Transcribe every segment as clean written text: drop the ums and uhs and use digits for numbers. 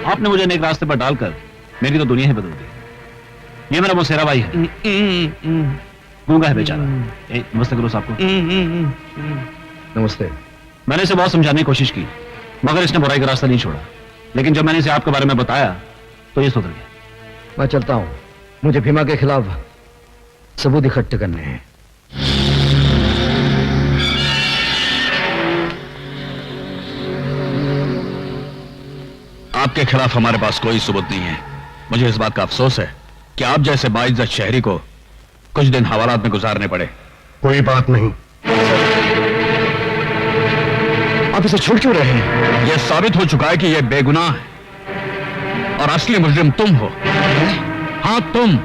आपने मुझे नेक रास्ते पर डालकर मेरी तो दुनिया ही बदल दी। ये मेरा मुसेरा भाई है, गूंगा है बेचारा। नमस्ते करो साहब को। नमस्ते। मैंने इसे बहुत समझाने की कोशिश की, मगर इसने बुराई का रास्ता नहीं छोड़ा। लेकिन जब मैंने इसे आपके बारे में बताया तो ये सुधर गया। मैं चलता हूं, मुझे भीमा के खिलाफ सबूत इकट्ठे करने हैं। आपके खिलाफ हमारे पास कोई सबूत नहीं है। मुझे इस बात का अफसोस है कि आप जैसे बाइज्जत शहरी को कुछ दिन हवालात में गुजारने पड़े। कोई बात नहीं। आप इसे छोड़ क्यों रहे हैं? यह साबित हो चुका है कि यह बेगुनाह है और असली मुजरिम तुम हो। हाँ तुम।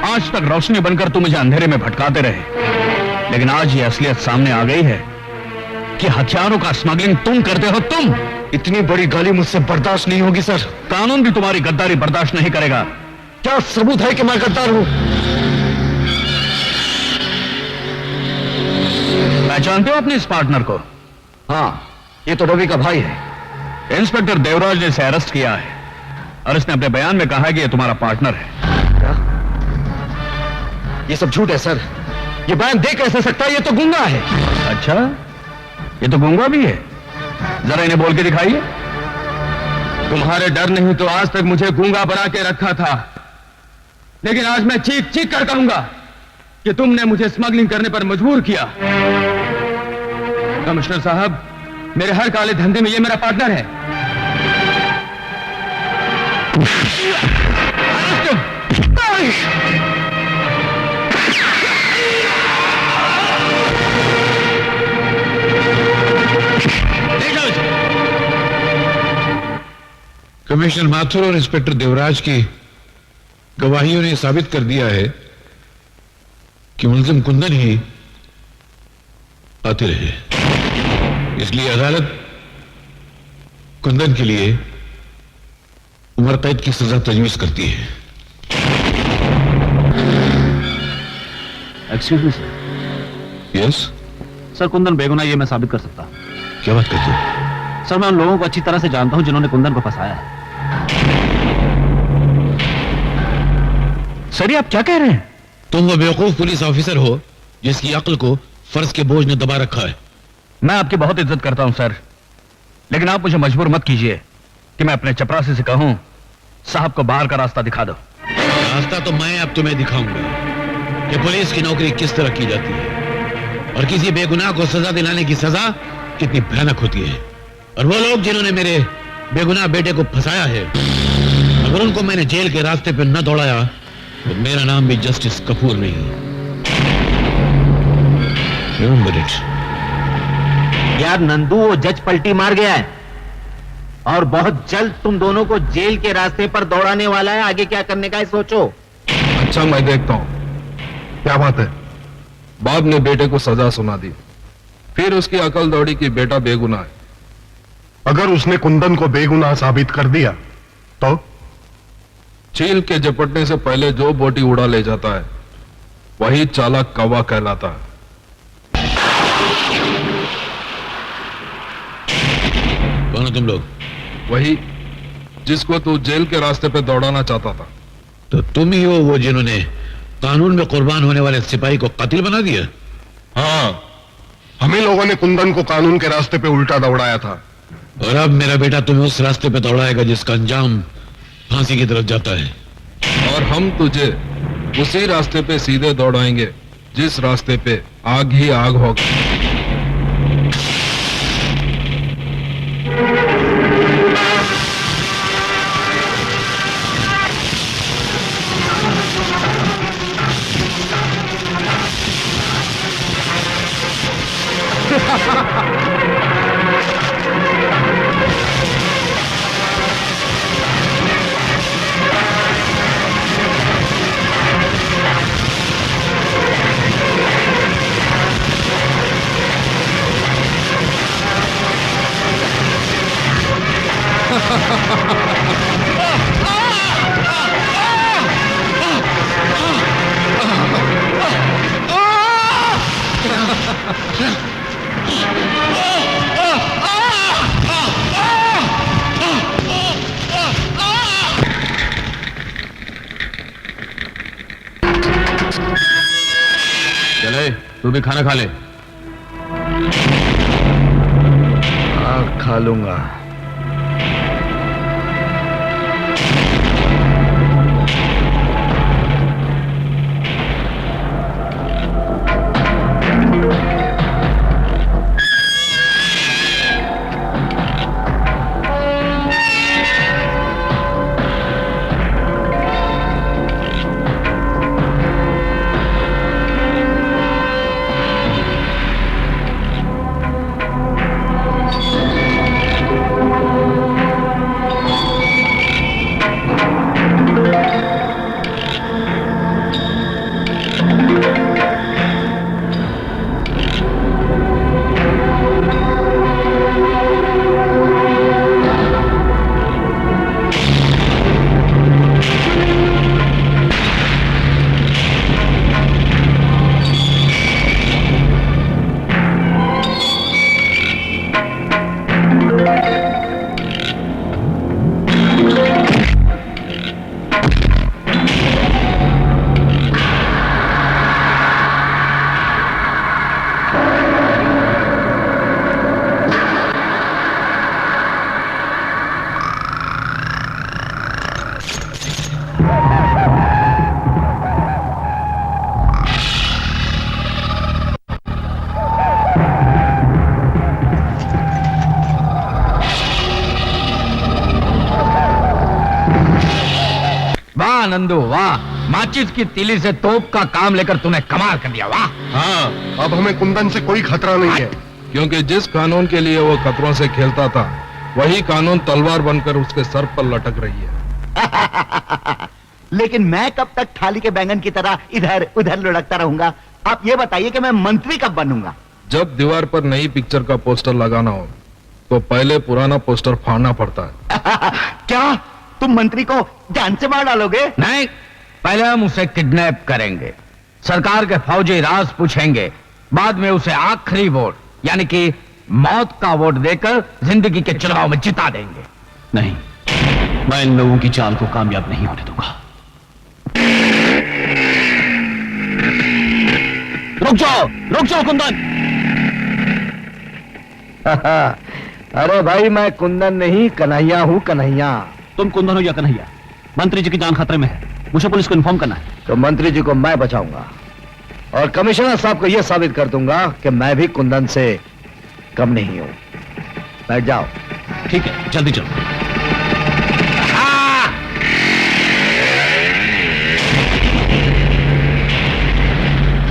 आज तक रोशनी बनकर तुम मुझे अंधेरे में भटकाते रहे, लेकिन आज यह असलियत सामने आ गई है कि हथियारों का स्मगलिंग तुम करते हो। तुम। इतनी बड़ी गाली मुझसे बर्दाश्त नहीं होगी सर। कानून भी तुम्हारी गद्दारी बर्दाश्त नहीं करेगा। क्या सबूत है कि मैं गद्दार हूं? पहचानते हो अपने इस पार्टनर को? हाँ, ये तो रवि का भाई है। इंस्पेक्टर देवराज ने इसे अरेस्ट किया है और इसने अपने बयान में कहा है कि यह तुम्हारा पार्टनर है। क्या? ये सब झूठ है सर। ये बयान दे कैसे सकता है? ये तो गूंगा है। अच्छा, ये तो गूंगा भी है। जरा इन्हें बोल के दिखाइए। तुम्हारे डर नहीं तो आज तक मुझे गूंगा बना के रखा था, लेकिन आज मैं चीख चीख कर कहूंगा कि तुमने मुझे स्मगलिंग करने पर मजबूर किया। कमिश्नर साहब, मेरे हर काले धंधे में ये मेरा पार्टनर है। कमिश्नर माथुर और इंस्पेक्टर देवराज की गवाहियों ने साबित कर दिया है कि मुलजिम कुंदन ही कातिल है। इसलिए अदालत कुंदन के लिए उम्र कैद की सजा तजवीज करती है। Excuse me sir. Yes sir, Kundan बेगुनाह ये मैं साबित कर सकता हूं। क्या बात करते हो? सर, मैं उन लोगों को अच्छी तरह से जानता हूं जिन्होंने कुंदन को फंसाया है। सर, ये आप क्या कह रहे हैं? तुम वो बेवकूफ पुलिस ऑफिसर हो जिसकी अक्ल को फर्ज के बोझ ने दबा रखा है। मैं आपकी बहुत इज्जत करता हूं सर, लेकिन आप मुझे मजबूर मत कीजिए कि मैं अपने चपरासी से कहूं साहब को बाहर का रास्ता दिखा दो। रास्ता तो मैं अब तुम्हें दिखाऊंगा कि पुलिस की नौकरी किस तरह की जाती है और किसी बेगुनाह को सजा दिलाने की सजा कितनी भयानक होती है। और वो लोग जिन्होंने मेरे बेगुनाह बेटे को फंसाया है, अगर उनको मैंने जेल के रास्ते पर न दौड़ाया तो मेरा नाम भी जस्टिस कपूर नहीं। Remember it. यार नंदू, वो जज पलटी मार गया है और बहुत जल्द तुम दोनों को जेल के रास्ते पर दौड़ाने वाला है। आगे क्या करने का है सोचो। अच्छा, मैं देखता हूं क्या बात है। बाप ने बेटे को सजा सुना दी, फिर उसकी अकल दौड़ी कि बेटा बेगुनाह है। अगर उसने कुंदन को बेगुनाह साबित कर दिया तो चील के झपटने से पहले जो बोटी उड़ा ले जाता है वही चालाक कौवा कहलाता है। कौन हो तुम लोग? वही जिसको तू जेल के रास्ते पे दौड़ाना चाहता था। तो तुम ही हो वो जिन्होंने कानून में कुर्बान होने वाले सिपाही को कातिल बना दिया? हाँ, हम ही लोगों ने कुंदन को कानून के रास्ते पे उल्टा दौड़ाया था। और अब मेरा बेटा तुम्हें उस रास्ते पे दौड़ाएगा जिसका अंजाम फांसी की तरफ जाता है। और हम तुझे उसी रास्ते पे सीधे दौड़ाएंगे जिस रास्ते पे आग ही आग होगा। तू भी खाना खा ले। खा लूंगा। वाह नंदू वाह, माचिस की तीली से तोप का काम लेकर तूने कमाल कर दिया। वाह। हाँ, अब हमें कुंदन से कोई खतरा नहीं है, क्योंकि जिस कानून के लिए वो खतरों से खेलता था वही कानून तलवार बनकर उसके सर पर लटक रही है। लेकिन मैं कब तक थाली के बैंगन की तरह इधर उधर लुढ़कता रहूंगा? आप ये बताइए कि मैं मंत्री कब बनूंगा? जब दीवार पर नई पिक्चर का पोस्टर लगाना हो तो पहले पुराना पोस्टर फाड़ना पड़ता है। क्या तुम मंत्री को जान से मार डालोगे? नहीं, पहले हम उसे किडनैप करेंगे, सरकार के फौजी राज पूछेंगे, बाद में उसे आखिरी वोट यानी कि मौत का वोट देकर जिंदगी के चुनाव में जिता देंगे। नहीं, मैं इन लोगों की चाल को कामयाब नहीं होने दूंगा। रुक जाओ कुंदन। अरे भाई, मैं कुंदन नहीं कन्हैया हूँ, कन्हैया। तुम कुंदन हो या कन्हैया, मंत्री जी की जान खतरे में है, मुझे पुलिस को इन्फॉर्म करना है। तो मंत्री जी को मैं बचाऊंगा और कमिश्नर साहब को यह साबित कर दूंगा कि मैं भी कुंदन से कम नहीं हूं। बैठ जाओ। ठीक है, जल्दी चलो।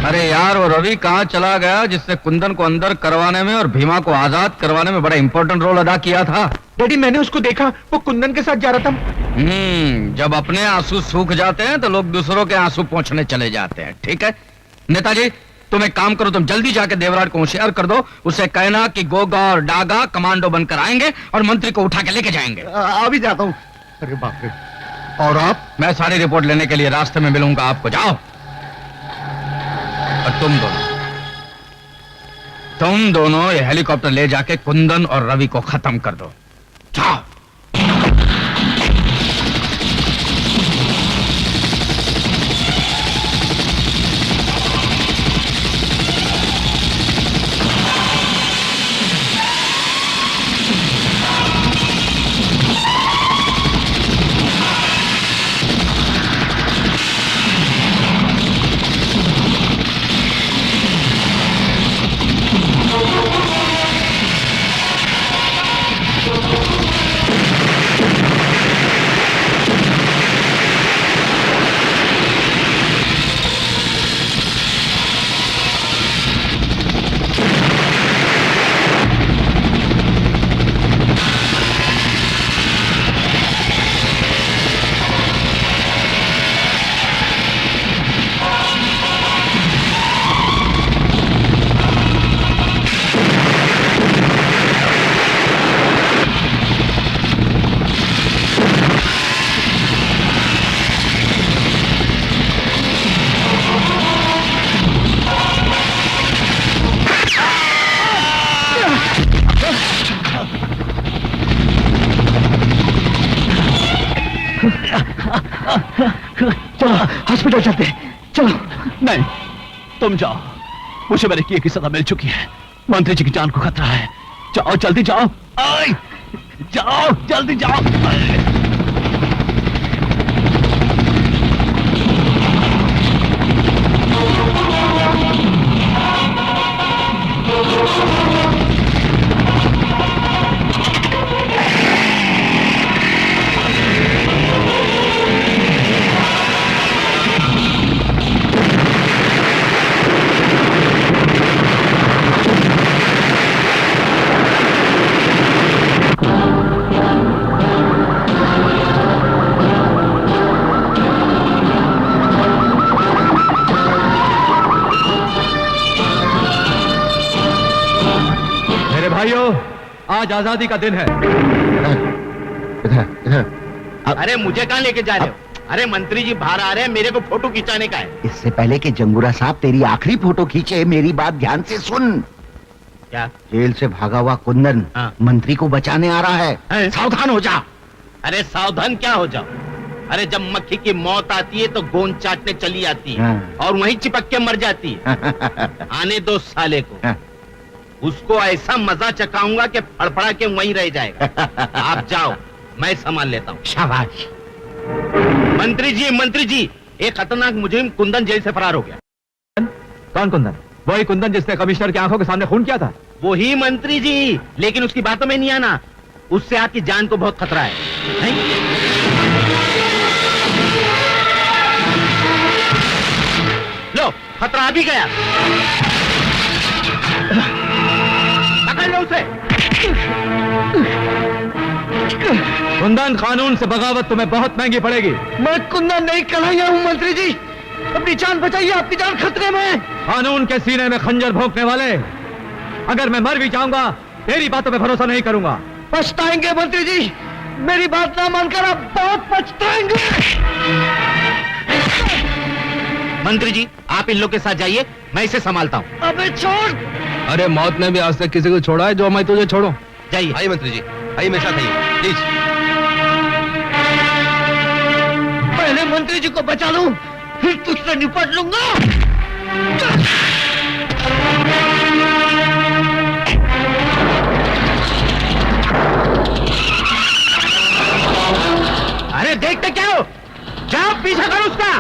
अरे यार, वो रवि कहाँ चला गया जिसने कुंदन को अंदर करवाने में और भीमा को आजाद करवाने में बड़ा इंपॉर्टेंट रोल अदा किया था? डैडी, मैंने उसको देखा, वो कुंदन के साथ जा रहा था। जब अपने आंसू सूख जाते हैं तो लोग दूसरों के आंसू पोंछने चले जाते हैं। ठीक है नेताजी, तुम एक काम करो, तुम जल्दी जाके देवराट को होशियार कर दो, उसे कहना कि गोगा और डागा कमांडो बनकर आएंगे और मंत्री को उठा के लेके जाएंगे। अभी जाता हूँ। अरे बाप रे। और आप? मैं सारी रिपोर्ट लेने के लिए रास्ते में मिलूंगा आपको। जाओ। और तुम दोनों ये हेलीकॉप्टर ले जाके कुंदन और रवि को खत्म कर दो। जाओ। चलो हॉस्पिटल चलते हैं, चलो। नहीं, तुम जाओ, मुझे मेरे किए की सजा मिल चुकी है। मंत्री जी की जान को खतरा है। जाओ जल्दी जाओ। आए, जाओ जल्दी जाओ। भाइयों, आज आजादी का दिन है। अरे मुझे कहां लेके जा रहे हो? अरे मंत्री जी बाहर आ रहे हैं, मेरे को फोटो खिंचाने का है। इससे पहले कि जंगूरा साहब तेरी आखिरी फोटो खींचे, मेरी बात ध्यान से सुन। क्या? जेल से भागा हुआ कुंदन हाँ। मंत्री को बचाने आ रहा है। सावधान हो जा। अरे सावधान क्या हो जाओ? अरे जब मक्खी की मौत आती है तो गोंद चाटने चली आती है हाँ। और वहीं चिपक के मर जाती है। आने दो साले को, हाँ। उसको ऐसा मजा चखाऊंगा कि फड़फड़ा के वहीं रह जाएगा। आप जाओ, मैं संभाल लेता हूँ। शाबाश। मंत्री जी, एक खतरनाक मुजरिम कुंदन जेल से फरार हो गया। कौन कुंदन? वही कुंदन जिसने कमिश्नर की आंखों के सामने खून किया था? वही मंत्री जी, लेकिन उसकी बातों में नहीं आना। उससे आपकी जान को बहुत खतरा है, नहीं? लो, खतरा आ भी गया। पकड़ लो उसे। कुंदन, कानून से बगावत तुम्हें बहुत महंगी पड़ेगी। मैं कुंदन नहीं कन्हैया हूँ मंत्री जी। अपनी जान बचाइए, आपकी जान खतरे में है। कानून के सीने में खंजर भोंकने वाले, अगर मैं मर भी जाऊंगा तेरी बातों पे भरोसा नहीं करूंगा। पछताएंगे मंत्री जी, मेरी बात ना मानकर आप बहुत पछताएंगे। मंत्री जी, आप इन लोग के साथ जाइए, मैं इसे संभालता हूँ। अबे छोड़। अरे मौत ने भी आज तक किसी को छोड़ा है जो मैं तुझे छोड़ूं? जाइए। आइए मंत्री जी, आइए मेरे साथ आइए प्लीज। पहले मंत्री जी को बचा लूं, फिर तुझसे निपट लूंगा। अरे देखते क्या हो? जाओ पीछा करो उसका।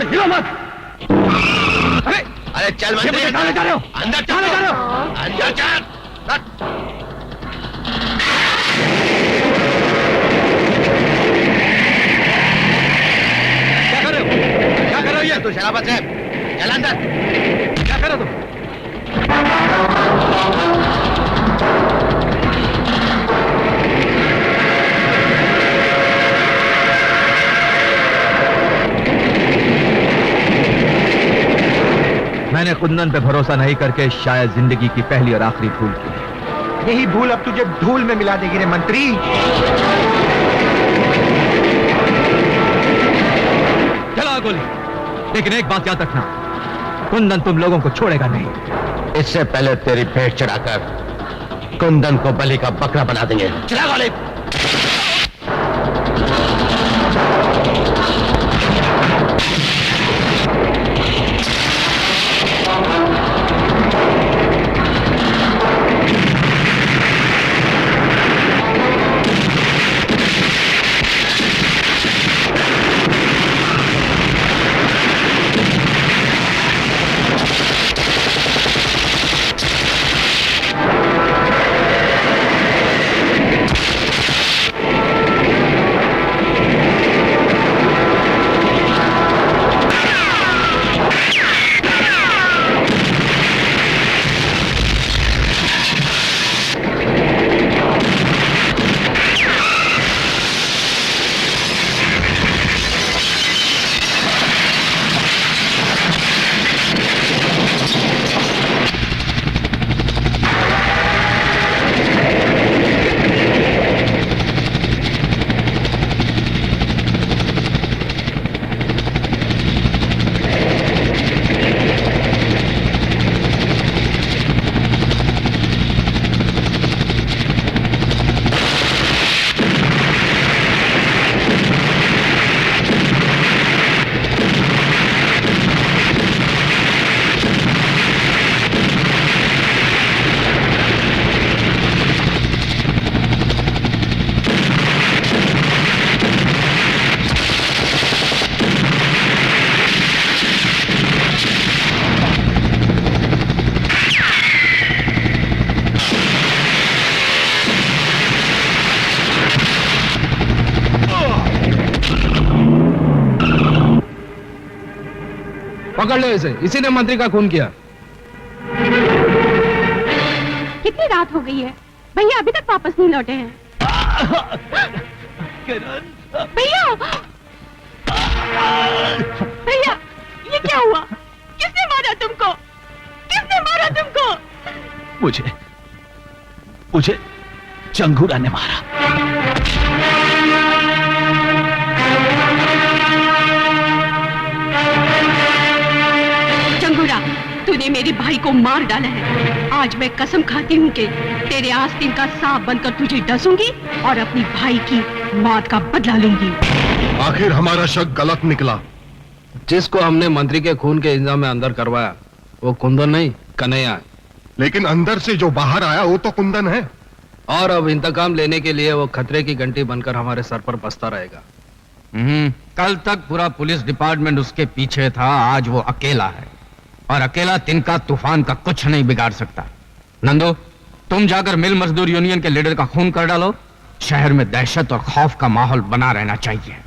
हिलो मत। अरे चल मंत्री, कहां जा रहे हो? अंदर कहां जा रहे हो? अंदर चल। क्या कर रहे हो? क्या कर रहे हो ये? तू शराबत है, चल अंदर। क्या कर रहे हो तुम? मैंने कुंदन पे भरोसा नहीं करके शायद जिंदगी की पहली और आखिरी भूल की है। यही भूल अब तुझे धूल में मिला देगी रे मंत्री। चला गोली, लेकिन एक बात याद रखना, कुंदन तुम लोगों को छोड़ेगा नहीं। इससे पहले तेरी भेंट चढ़ाकर कुंदन को बलि का बकरा बना देंगे। चला गोली। पकड़ लो इसे, इसी ने मंत्री का खून किया। कितनी रात हो गई है, भैया अभी तक वापस नहीं लौटे हैं। भैया भैया, ये क्या हुआ? किसने मारा तुमको? किसने मारा तुमको? मुझे चंगूरा ने मारा। चंगूरा, तूने मेरे भाई को मार डाला है। आज मैं कसम खाती हूँ कि तेरे आस्तीन का सांप बनकर तुझे डसूंगी और अपनी भाई की मौत का बदला लूंगी। आखिर हमारा शक गलत निकला। जिसको हमने मंत्री के खून के इल्जाम में अंदर करवाया वो कुंदन नहीं, कन्हैया है। लेकिन अंदर से जो बाहर आया वो तो कुंदन है। और अब इंतकाम लेने के लिए वो खतरे की घंटी बनकर हमारे सर पर बसता रहेगा। कल तक पूरा पुलिस डिपार्टमेंट उसके पीछे था, आज वो अकेला है और अकेला तिनका तूफान का कुछ नहीं बिगाड़ सकता। नंदू, तुम जाकर मिल मजदूर यूनियन के लीडर का खून कर डालो। शहर में दहशत और खौफ का माहौल बना रहना चाहिए।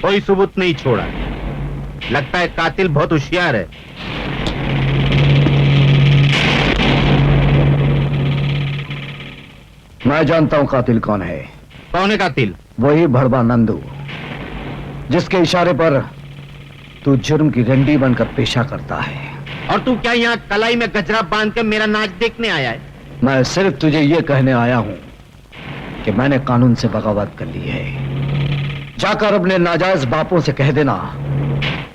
कोई सबूत नहीं छोड़ा। लगता है कातिल बहुत होशियार है। मैं जानता हूं कातिल कौन है। कौन है कातिल? वही भड़वा नंदू, जिसके इशारे पर तू जुर्म की रंडी बनकर पेशा करता है। और तू क्या यहाँ कलाई में गजरा बांध कर मेरा नाच देखने आया है? मैं सिर्फ तुझे ये कहने आया हूं कि मैंने कानून से बगावत कर ली है। जाकर अपने नाजायज बापों से कह देना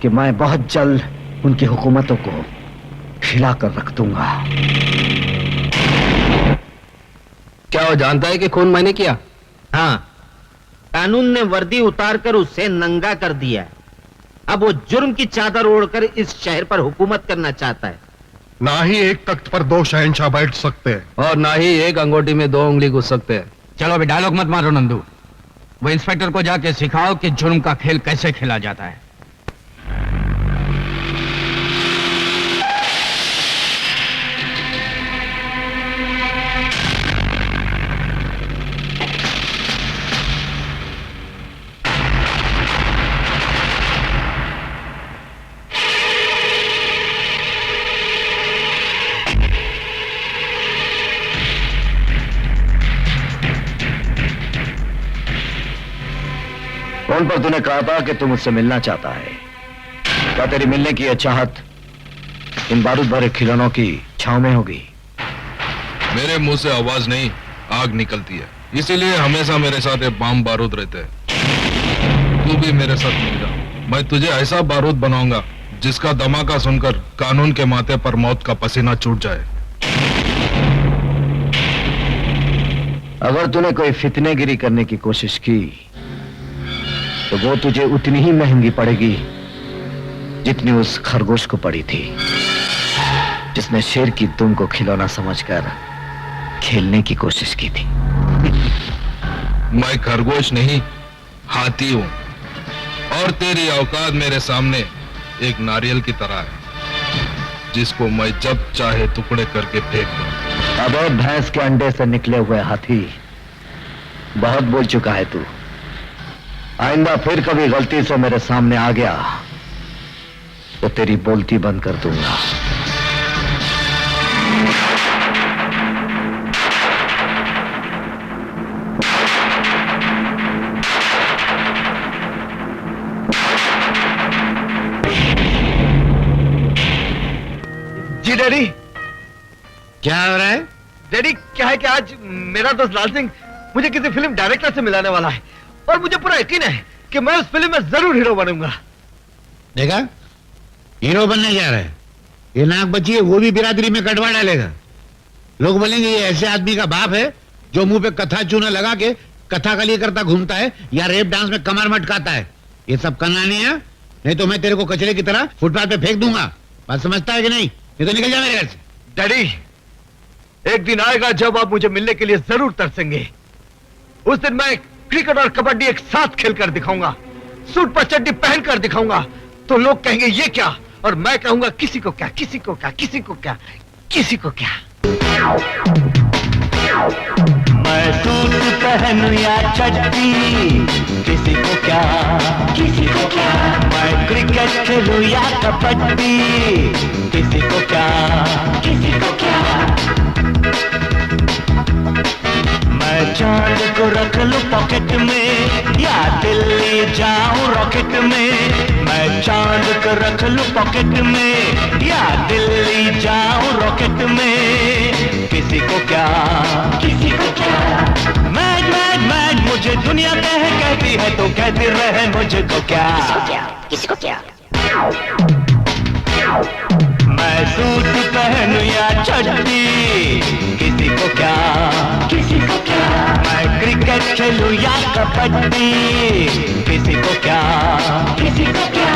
कि मैं बहुत जल्द उनकी हुकूमतों को हिलाकर रख दूंगा। क्या वो जानता है कि खून मैंने किया? हाँ, कानून ने वर्दी उतारकर उसे नंगा कर दिया है। अब वो जुर्म की चादर ओढ़कर इस शहर पर हुकूमत करना चाहता है। ना ही एक तख्त पर दो शहंशाह बैठ सकते हैं और ना ही एक अंगूठी में दो उंगली घुस सकते हैं। चलो अभी डायलॉग मत मारो नंदू, वो इंस्पेक्टर को जाके सिखाओ कि जुर्म का खेल कैसे खेला जाता है। फोन पर तूने कहा था कि तू मुझसे मिलना चाहता है। क्या तेरी मिलने की यह चाहत इन बारूद भरे खिलौनों की छांव में होगी? मेरे मुंह से आवाज नहीं, आग निकलती है, इसीलिए हमेशा मेरे साथ ये बम बारूद रहते हैं। तू भी मेरे साथ मिल जा, मैं तुझे ऐसा बारूद बनाऊंगा जिसका धमाका सुनकर कानून के माथे पर मौत का पसीना छूट जाए। अगर तूने कोई फितनेगिरी करने की कोशिश की तो वो तुझे उतनी ही महंगी पड़ेगी जितनी उस खरगोश को पड़ी थी, जिसने शेर की दुम को खिलौना समझकर खेलने की कोशिश की थी। मैं खरगोश नहीं, हाथी हूं, और तेरी औकात मेरे सामने एक नारियल की तरह है, जिसको मैं जब चाहे टुकड़े करके फेंक दूं। अबे भैंस के अंडे से निकले हुए हाथी, बहुत बोल चुका है तू। आइंदा फिर कभी गलती से मेरे सामने आ गया तो तेरी बोलती बंद कर दूंगा। जी डैडी। क्या हो रहा है? डैडी क्या है कि आज मेरा दोस्त लाल सिंह मुझे किसी फिल्म डायरेक्टर से मिलाने वाला है और मुझे पूरा यकीन है कि मैं उस फिल्म में जरूर हीरो बनूंगा। देखा, हीरो बनने जा रहा है। ये नाक बची है, वो भी बिरादरी में कटवा डालेगा। लोग बोलेंगे ये ऐसे आदमी का बाप है जो मुंह पे कथा चूना लगा के कथा कली करता घूमता है या रेप डांस में कमर मटकाता है। ये सब करना नहीं है नहीं तो मैं तेरे को कचरे की तरह फुटपाथ पे फेंक दूंगा। बात समझता है कि नहीं? नहीं तो निकल जा मेरे घर से। डैडी, एक दिन आएगा जब आप मुझे मिलने के लिए जरूर तरसेंगे। उस दिन मैं क्रिकेट और कबड्डी एक साथ खेलकर दिखाऊंगा, सूट पर चड्डी पहनकर दिखाऊंगा। तो लोग कहेंगे ये क्या, और मैं कहूंगा किसी को क्या, किसी को क्या, किसी को क्या, किसी को क्या। मैं सूट पहनूं या चड्डी, किसी को क्या, किसी को क्या। मैं क्रिकेट खेलूं या कबड्डी, किसी को क्या, किसी को क्या। मैं चांद को रख लूं पॉकेट में या दिल्ली जाऊं रॉकेट में। मैं चांद को रख लूं पॉकेट में या दिल्ली जाऊं रॉकेट में, किसी को क्या, किसी को क्या। मैड मैड मैड मुझे दुनिया कहती है तो कहती रहे मुझको क्या, किसी को क्या। मैं सूट पहनूं या चड्डी, किसी को क्या, किसी को क्या। मैं क्रिकेट खेलूं या कबड्डी, किसी को क्या, किसी को क्या।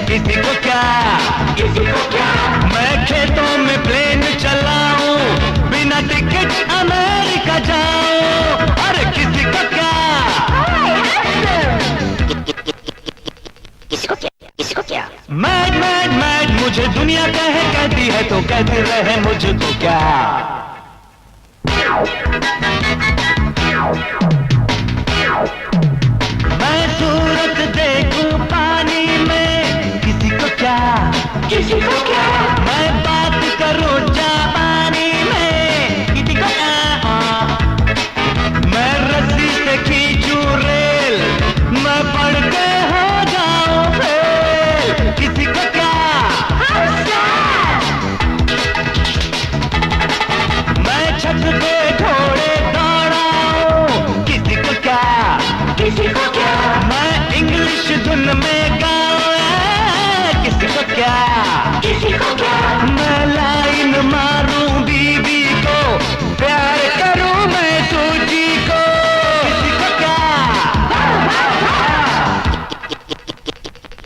किसी को क्या, किसी को क्या। मैं खेतों में प्लेन चलाऊं, बिना टिकट अमेरिका जाऊं, अरे किसी को क्या, किसी को क्या, किसी को क्या। मैड मैड मैड मुझे दुनिया कहती है तो कहती रहे मुझको क्या। मैं सूरत देखूं पानी में, किसी को क्या, किसी को क्या। मैं बात करूं जापानी में, किसी को क्या। मैं रस्सी से खींचूं रेल, मैं पढ़ के हो जाऊं फेल, किसी को क्या। मैं छत पे घोड़े दौड़ाऊं, किसी को क्या, किसी को क्या। मैं इंग्लिश धुन में गाऊं, किसी को क्या, किसी को क्या। मैं लाइन मारूं बीबी को, प्यार करूं मैं सूजी को, किसी को क्या,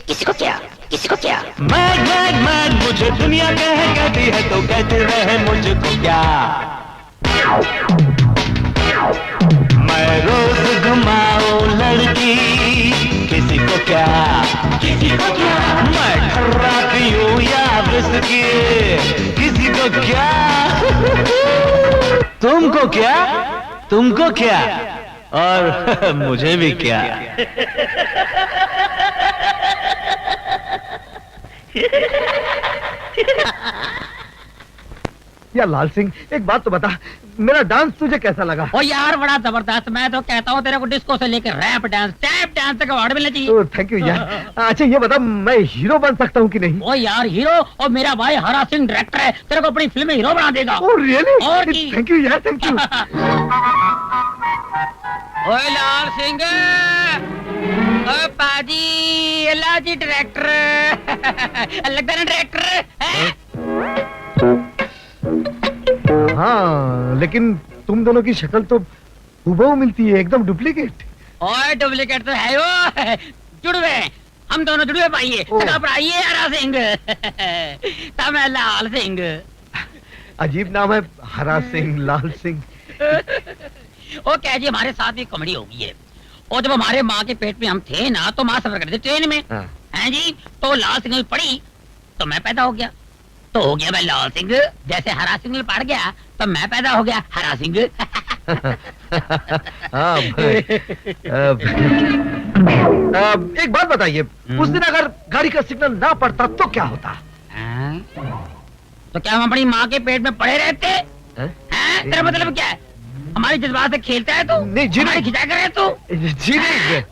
किसी को क्या, किसी को क्या। मैड मैड मैड मुझे दुनिया कहती है तो कहते रहे मुझको क्या। मैं रोज घुमाऊं लड़की, किसी को क्या, किसी को क्या। मैं खर्रा पीऊं या विस्की, किसी को क्या। तुमको क्या, तुमको क्या, और मुझे भी क्या। या लाल सिंह, एक बात तो बता, मेरा डांस तुझे कैसा लगा? ओ यार बड़ा जबरदस्त। मैं तो कहता हूँ तेरे को डिस्को से लेकर रैप डांस, टैप डांस तक अवार्ड मिलना चाहिए। थैंक यू यार। अच्छा ये बता, मैं हीरो बन सकता हूँ कि नहीं? ओ यार हीरो, और मेरा भाई हरा सिंह डायरेक्टर है, तेरे को अपनी फिल्म में हीरो बना देगा। Oh really? और थैंक यू यार, थैंक यू। ओए लाल सिंह, ओ पाजी, लाजी डायरेक्टर लगता है डायरेक्टर है। हाँ, लेकिन तुम दोनों की शक्ल तो हूबहू मिलती है, एकदम डुप्लीकेट। और डुप्लीकेट तो है वो, जुड़वे, हम दोनों जुड़वे पाइए। घबराइए हरा सिंह, तब मैं लाल सिंह। अजीब नाम है, हरा सिंह, लाल सिंह। ओ क्या जी, हमारे साथ भी कॉमेडी हो गई है। और जब हमारे माँ के पेट में हम थे ना, तो माँ सफर करते ट्रेन में। हैं हैं जी, तो लाल सिग्नल पड़ी तो मैं पैदा हो गया, तो हो गया मैं लाल सिंह। जैसे हरा सिग्नल पड़ गया तो मैं पैदा हो गया हरा सिंह। एक बात बताइए, उस दिन अगर गाड़ी का सिग्नल ना पड़ता तो क्या होता? तो क्या हम अपनी माँ के पेट में पड़े रहते? तेरा मतलब क्या है? हमारी जज्बात से खेलता है तू? नहीं जी नहीं। खिंचा कर तू जी नहीं।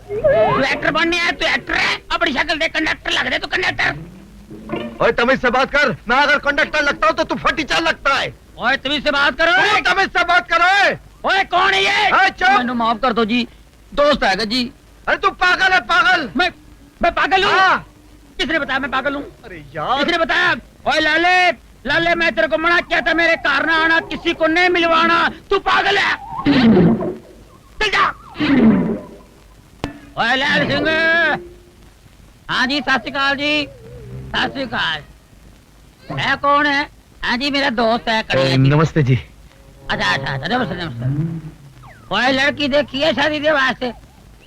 तू एक्टर बनने आया, तू एक्टर है। अपनी शक्ल देख कंडक्टर लग रहे, तू कंडक्टर। ओए तमीज से बात कर, मैं अगर कंडक्टर लगता हूँ तो तू फटीचार लगता है। ओए तमीज से बात करो। तमीज से बात करो। ओए कौन है ये? मैंने माफ कर दो जी, दोस्त है जी। अरे तू पागल है, पागल। मैं पागल हूँ? किसने बताया मैं पागल हूँ? अरे यार, किसने बताया? ओए लाले, लाले मैं तेरे को मना किया था मेरे कार ना आना, किसी को नहीं मिलवाना। तू पागल है। चल जा। ओए लाल सिंह। हाँ जी, सत श्री अकाल जी। सत श्री अकाल। है कौन है? हाँ जी, मेरा दोस्त है। नमस्ते जी। अच्छा अच्छा अच्छा, नमस्ते नमस्ते। ओए लड़की देखी है शादी के वास्ते?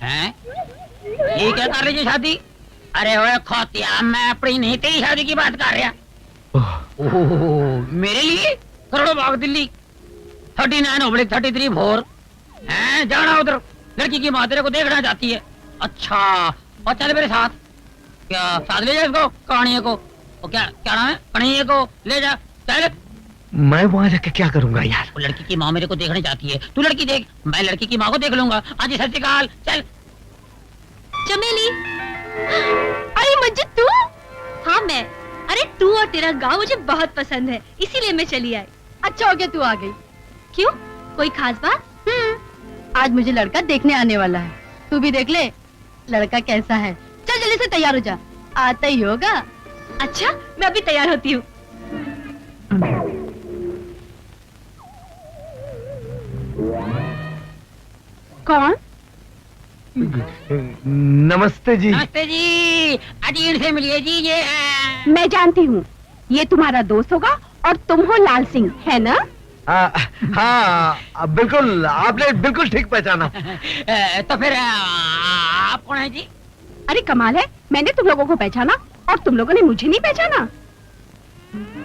हैं? ये क्या कर रही है शादी? अरे ओए खोतिया, मैं अपनी नहीं तेरी शादी की बात कर रहा। ओह, मेरे लिए करोड़ों बाग दिल्ली 39/33 4 हैं, जाना उधर। लड़की की माँ तेरे को देखना चाहती है। अच्छा, और चल मेरे साथ। क्या साथ ले जा इसको, कहानियों को। और क्या क्या नाम है? कहानियों को ले जा, चल। मैं वहां जाके क्या करूंगा यार? वो लड़की की माँ मेरे को देखना चाहती है, तू लड़की देख, मैं लड़की की माँ को देख लूंगा। आज सत श्री अकाल, चल। चमेली, अरे मंजू तू? हाँ मैं। अरे तू और तेरा गांव मुझे बहुत पसंद है, इसीलिए मैं चली आई। अच्छा हो गया तू आ गई। क्यों, कोई खास बात? आज मुझे लड़का देखने आने वाला है, तू भी देख ले लड़का कैसा है। चल जल्दी से तैयार हो जा, आता ही होगा। अच्छा, मैं अभी तैयार होती हूँ। कौन? नमस्ते जी। नमस्ते जी। अजीर से मिलिए जी, ये है। मैं जानती हूँ, ये तुम्हारा दोस्त होगा और तुम हो लाल सिंह, है ना? हाँ बिल्कुल, आपने बिल्कुल ठीक पहचाना। तो फिर आप कौन है जी? अरे कमाल है, मैंने तुम लोगों को पहचाना और तुम लोगों ने मुझे नहीं पहचाना।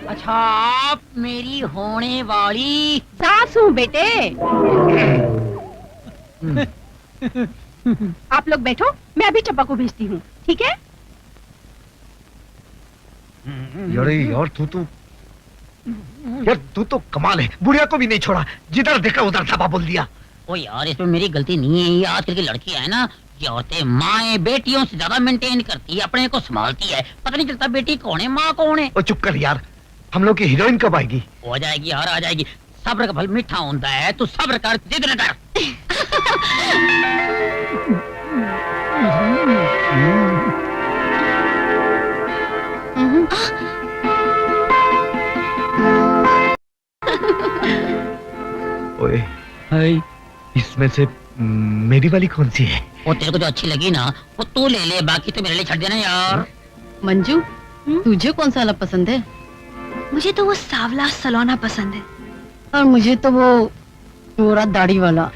अच्छा, आप मेरी होने वाली सास हूँ बेटे। आप लोग बैठो, मैं अभी चंपा को भेजती हूँ, ठीक है? यार तू तो कमाल है, बुढ़िया को भी नहीं छोड़ा, जिधर देखा उधर धाबा बोल दिया। ओ यार, इसमें मेरी गलती नहीं है। ये आजकल की लड़कियां है ना, ये औरतें माएं बेटियों से ज्यादा मेंटेन करती है, अपने को संभालती है, पता नहीं चलता बेटी कौन है माँ कौन है। ओ चुप कर यार, हम लोग की हीरोइन कब आएगी? हो जाएगी यार, आ जाएगी। सब्र का फल मीठा होता है, तू सब्र कर, जिद न कर। ओए, इसमें से मेरी वाली कौन सी है? वो तेरे को जो अच्छी लगी ना, वो तू ले ले, बाकी तो मेरे लिए छੱड देना यार। मंजू, तुझे कौन सा वाला पसंद है? मुझे तो वो सावला सलोना पसंद है। और मुझे तो वो गोरा दाढ़ी वाला।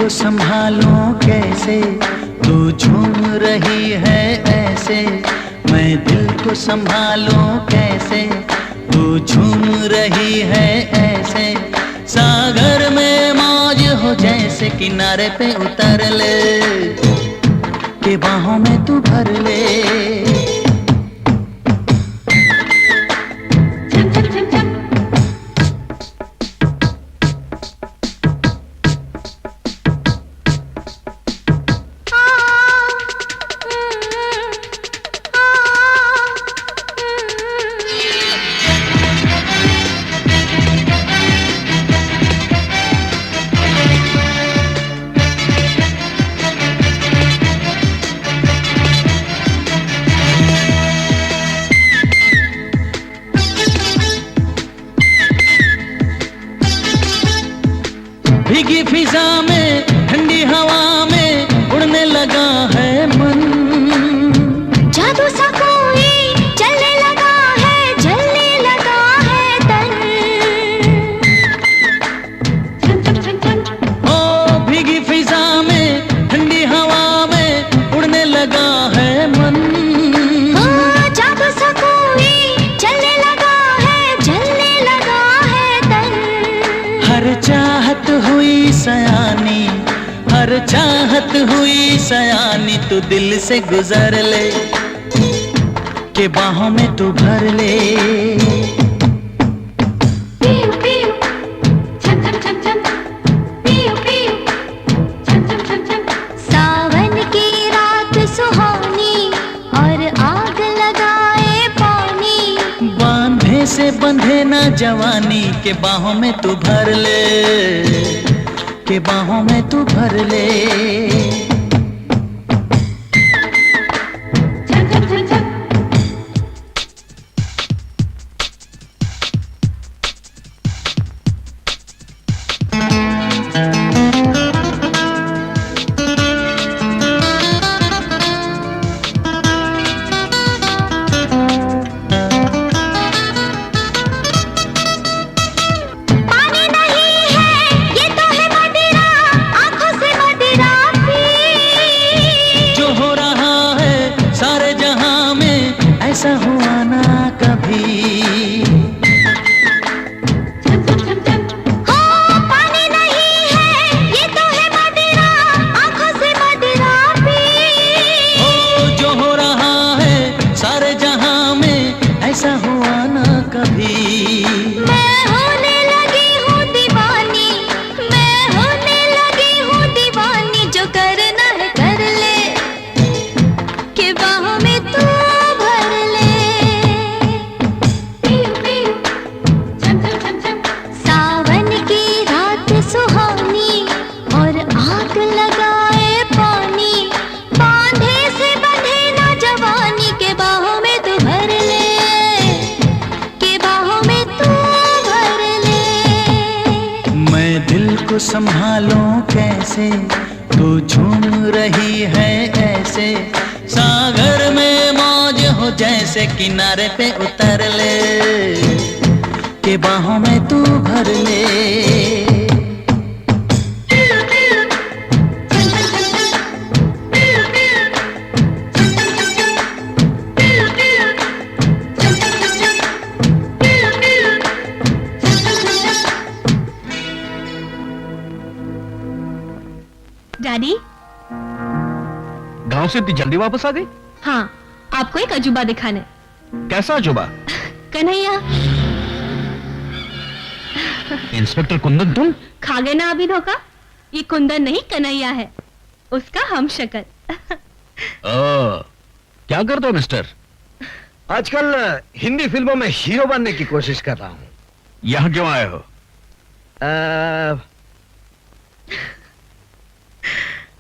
संभालूं कैसे, तू झूम रही है ऐसे। मैं दिल को संभालूं कैसे, तू झूम रही है ऐसे। सागर में मौज हो जैसे, किनारे पे उतर ले, के बाहों में तू भर ले। भीगी फिजा में ठंडी हवा में उड़ने लगा है मन। जादू सा कोई चलने लगा है, जलने लगा है तन। ओ भीगी फिजा में ठंडी हवा में उड़ने लगा है मन। जादू सा कोई चलने लगा है, जलने लगा है तन। हर चाहत हुई सयानी, हर चाहत हुई सयानी, तू दिल से गुजर ले के बाहों में तू भर ले। पियो पियो छम छम छम छम, पियो पियो छम छम छम छम। सावन की रात सुहानी और आग लगाए पानी। बांधे से बंधे ना जवानी, के बाहों में तू भर ले, के बाहों में तू भर ले। छम छम छम छम। पानी नहीं है ये तो है मदिरा, आंखों से मदिरा पी। जो हो रहा है सारे जहां में ऐसा हुआ ना कभी। छम छम छम छम। हो पानी नहीं है ये तो है मदिरा, आंखों से मदिरा पी। ओ जो हो रहा है सारे जहां में ऐसा हुआ ना कभी। मैं होने लगी हूँ दीवानी, मैं होने लगी हूँ दीवानी। जो करना है कर ले, के बाहों में तू भर ले। पियो पियो छम छम छम छम। सावन की रात सुहानी और आग लगाए पानी। बांधे से बंधे ना जवानी, के बाहों में तू भर ले, के बाहों में तू भर ले। मैं दिल को संभालूं कैसे, तू झूम रही है ऐसे। सागर में मौज हो जैसे, किनारे पे उतर ले, के बाहों में तू भर ले। पियो पियो छम छम छम छम। पियो पियो छम छम छम छम। पियो पियो छम छम छम छम। पियो पियो छम छम छम छम। डैडी, गांव से इतनी जल्दी वापस आ गई? हाँ, आपको एक अजूबा दिखाने। कैसा अजूबा? कन्हैया, इंस्पेक्टर कुंदन तुम? खा गए ना अभी धोखा? ये कुंदन नहीं कन्हैया है, उसका हम शक्ल। क्या करते हो मिस्टर? आजकल हिंदी फिल्मों में हीरो बनने की कोशिश कर रहा हूं। यहाँ क्यों आए हो?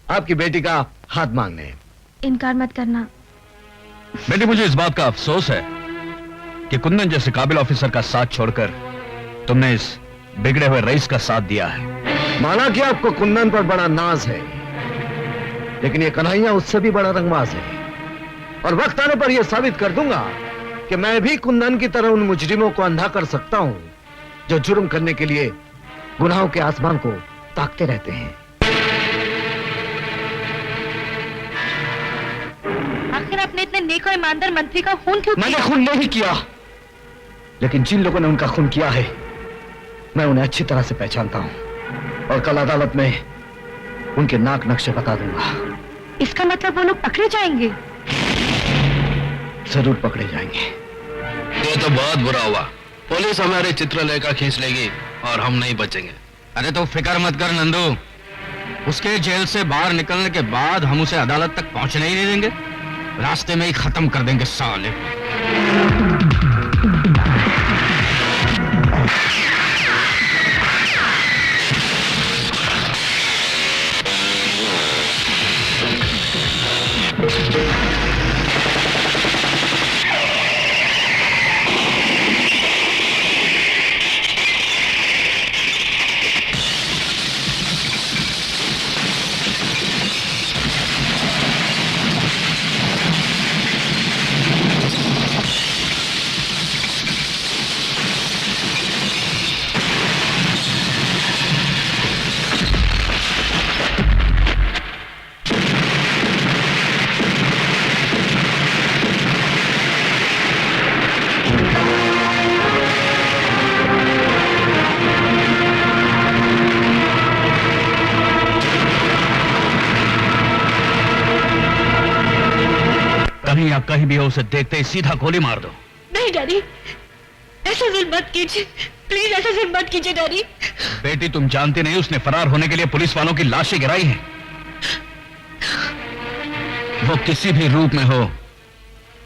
आपकी बेटी का हाथ मांगने। इनकार मत करना। बेटी, मुझे इस बात का अफसोस है कि कुंदन जैसे काबिल ऑफिसर का साथ छोड़कर तुमने इस बिगड़े हुए रईस का साथ दिया है। माना कि आपको कुंदन पर बड़ा नाज है, लेकिन ये कन्हैया उससे भी बड़ा रंगबाज है। और वक्त आने पर यह साबित कर दूंगा कि मैं भी कुंदन की तरह उन मुजरिमों को अंधा कर सकता हूं जो जुर्म करने के लिए गुनाहों के आसमान को ताकते रहते हैं। आखिर आपने इतने नेक और ईमानदार मंत्री का खून क्यों मैंने खून नहीं किया, लेकिन जिन लोगों ने उनका खून किया है मैं उन्हें अच्छी तरह से पहचानता हूं और कल अदालत में उनके नाक नक्शे बता दूंगा। इसका मतलब वो लोग पकड़े जाएंगे? जरूर पकड़े जाएंगे। ये तो बहुत बुरा हुआ। पुलिस हमारे चित्रलेखा खींच लेगी और हम नहीं बचेंगे। अरे तो फिक्र मत कर नंदू, उसके जेल से बाहर निकलने के बाद हम उसे अदालत तक पहुंचने ही नहीं देंगे। रास्ते में ही खत्म कर देंगे साले। कहीं भी हो उसे देखते ही सीधा गोली मार दो। नहीं डैडी, ऐसा जुल्म मत कीजिए, प्लीज ऐसा जुल्म मत कीजिए डैडी। बेटी तुम जानती नहीं उसने फरार होने के लिए पुलिस वालों की लाशें गिराई हैं। वो किसी भी रूप में हो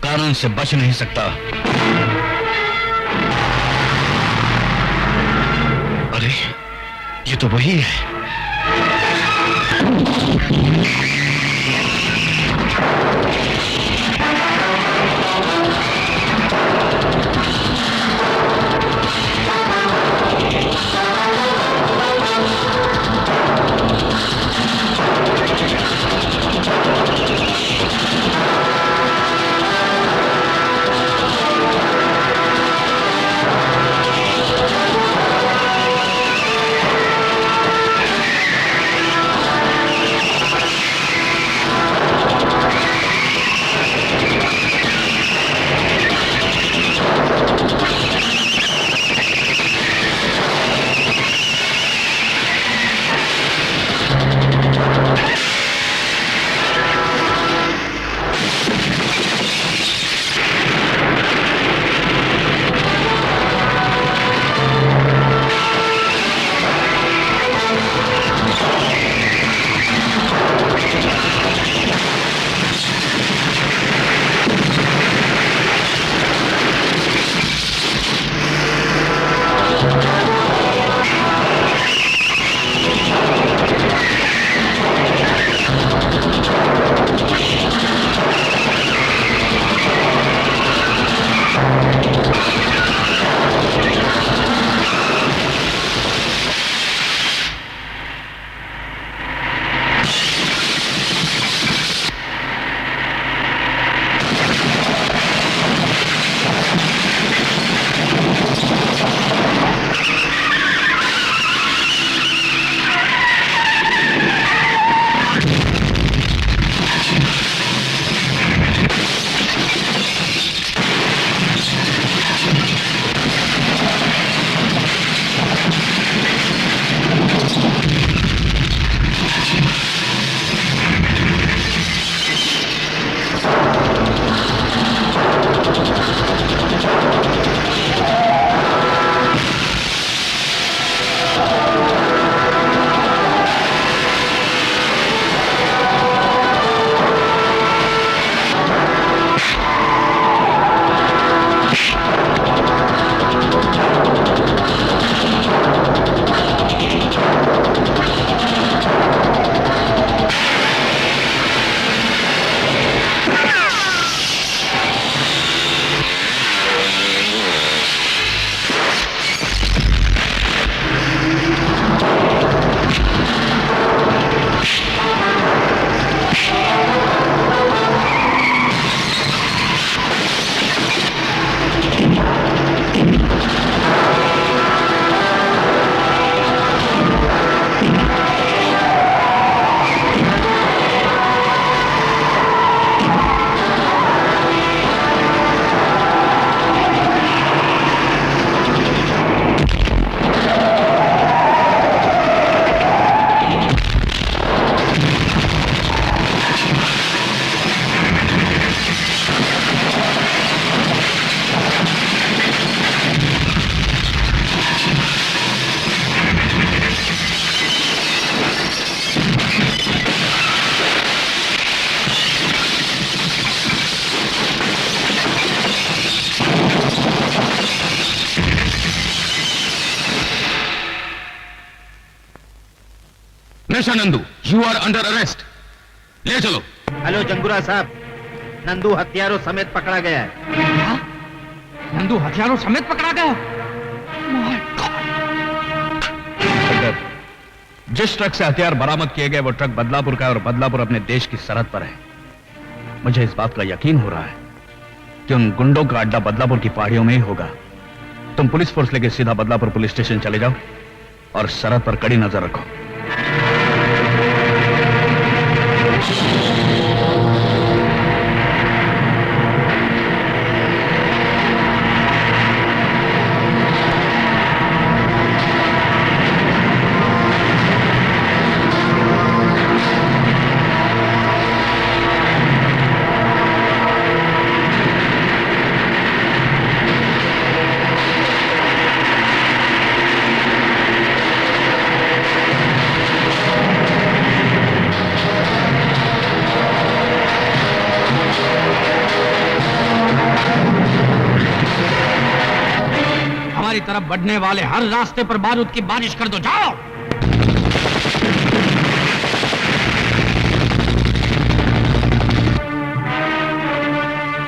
कानून से बच नहीं सकता। अरे ये तो वही है। नशा Nandu, you are under arrest. ले चलो। हेलो जंगुरा साहब, नंदू हथियारों समेत पकड़ा गया है। नंदू हथियारों समेत पकड़ा गया? जिस ट्रक से हथियार बरामद किए गए वो ट्रक बदलापुर का है और बदलापुर अपने देश की सरहद पर है। मुझे इस बात का यकीन हो रहा है कि उन गुंडों का अड्डा बदलापुर की पहाड़ियों में ही होगा। तुम पुलिस फोर्स लेके सीधा बदलापुर पुलिस स्टेशन चले जाओ और सरहद पर कड़ी नजर रखो। हमारी तरफ बढ़ने वाले हर रास्ते पर बारूद की बारिश कर दो। जाओ।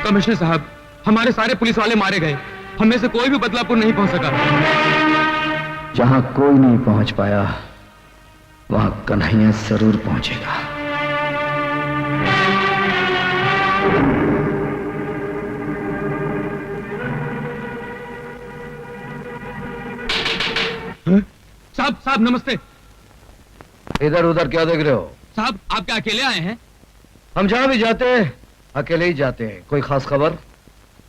कमिश्नर साहब, हमारे सारे पुलिस वाले मारे गए। हम में से कोई भी बदलापुर नहीं पहुंच सका। जहां कोई नहीं पहुंच पाया वहां कन्हैया जरूर पहुंचेगा। साहब साहब नमस्ते। इधर उधर क्या देख रहे हो? साहब आप क्या अकेले आए हैं? हम जहां भी जाते हैं अकेले ही जाते हैं। कोई खास खबर?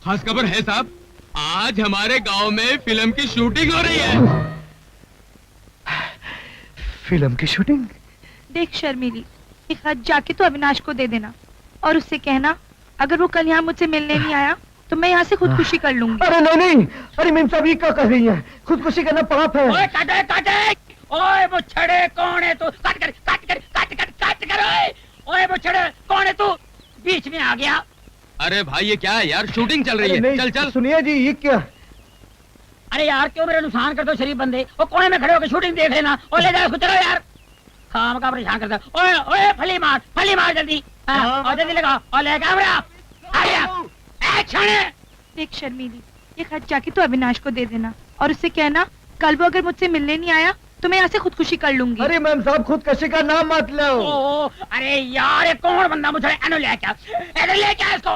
खास खबर है साहब, आज हमारे गांव में फिल्म की शूटिंग हो रही है। फिल्म की शूटिंग? देख शर्मिली, एक हाथ जाके तो अविनाश को दे देना और उससे कहना अगर वो कल यहाँ मुझसे मिलने नहीं आया तो मैं यहाँ से खुदकुशी कर लूंगी। अरे नहीं नहीं, अरे मेम साहब ये क्या कर रही है? खुदकुशी करना पाप है। ओए काटे काटे, ओए वो छड़े कौन है तू? काट कर काट कर काट कर काट कर। ओए वो छड़े कौन है तू? बीच में आ गया। अरे भाई ये क्या है यार, शूटिंग चल रही है। चल चल। सुनिए जी, ये क्या? अरे यार क्यों मेरा नुकसान करते हो शरीफ बंदे? वो कोने में खड़े होकर शूटिंग देख लेना और ले जाओ। चलो यार, काम का परेशान करता। ओए ओए फली मार जल्दी। और जल्दी लगा और ले कैमरा। आ गया एक्शन। देख शर्मिली, एक हाथ जाके तो अविनाश को दे देना और उससे कहना कल वो अगर मुझसे मिलने नहीं आया तो मैं यहाँ से खुदकुशी कर लूंगी। अरे मैम साहब, खुदकुशी का नाम मत लो। अरे यार ये कौन बंदा मुझे एनो ले क्या इसको?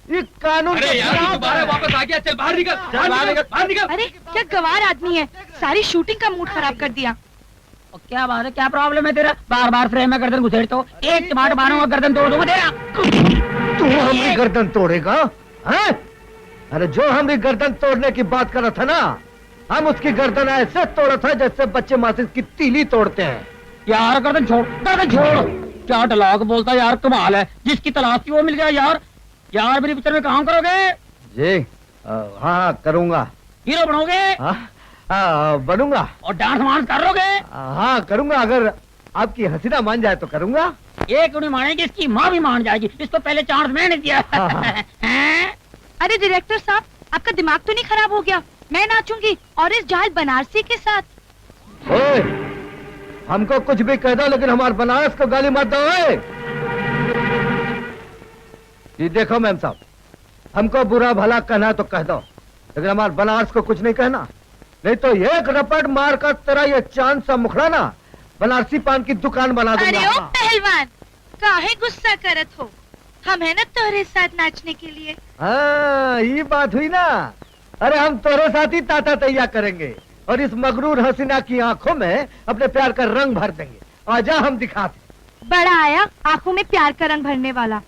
ये कानून। अरे यार दोबारा वापस आ गया। चल बाहर निकल, बाहर निकल। अरे क्या गवार आदमी है, सारी शूटिंग का मूड खराब कर दिया। क्या बात है, क्या प्रॉब्लम है तेरा? बार बार फ्रेम में गर्दन घुसेड़ तो एक टमाटर मारूंगा गर्दन तोड़ दूंगा तेरा। तू हमारी गर्दन तोड़ेगा? हैं? अरे जो हमारी गर्दन तोड़ने की बात कर रहा था ना, हम उसकी गर्दन ऐसे तोड़ा था जैसे बच्चे माचिस की तीली तोड़ते हैं। यार गर्दन छोड़, गर्दन छोड़। क्या टलाक बोलता है यार, कमाल है। जिसकी तलाश थी वो मिल गया यार। यार मेरी पिक्चर में काम करोगे? जी हाँ करूंगा। हीरो बनोगे? हाँ बनूंगा। और डांस वांस करोगे? हाँ करूंगा, अगर आपकी हसीना मान जाए तो करूंगा। ये क्यों नहीं मानेगी, इसकी माँ भी मान जाएगी। इसको पहले चांस मैंने दिया। अरे डायरेक्टर साहब, आपका दिमाग तो नहीं खराब हो गया? मैं नाचूंगी और इस जाहिल बनारसी के साथ। ओए, हमको कुछ भी कह दो लेकिन हमारे बनारस को गाली मत दो। ये देखो मैम साहब, हमको बुरा भला कहना तो कह दो लेकिन हमारे बनारस को कुछ नहीं कहना, नहीं तो एक रपट मार कर तेरा ये चांद सा मुखड़ा ना बनारसी पान की दुकान बना दूंगा। अरे ओ पहलवान, काहे गुस्सा करत हो? हम है ना तोरे साथ नाचने के लिए। हाँ ये बात हुई ना। अरे हम तोरे साथ ही ताता तैया करेंगे और इस मगरूर हसीना की आंखों में अपने प्यार का रंग भर देंगे। आजा हम दिखाते। बड़ा आया आंखों में प्यार का रंग भरने वाला।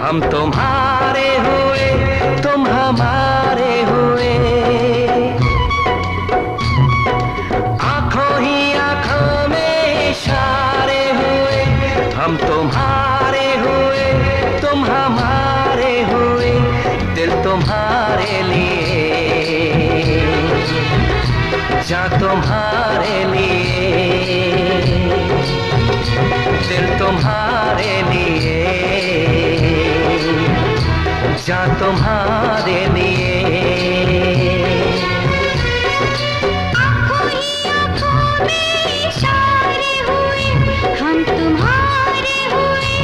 हम तुम्हारे हुए, तुम हमारे हुए। आंखों ही आंखों में इशारे हुए, हम तुम्हारे हुए, तुम हमारे हुए। दिल तुम्हारे लिए, जा तुम्हारे लिए, दिल तुम्हारे लिए, जा तुम्हारे लिए। आँखों ही आँखों में इशारे हुए, हम तुम्हारे हुए,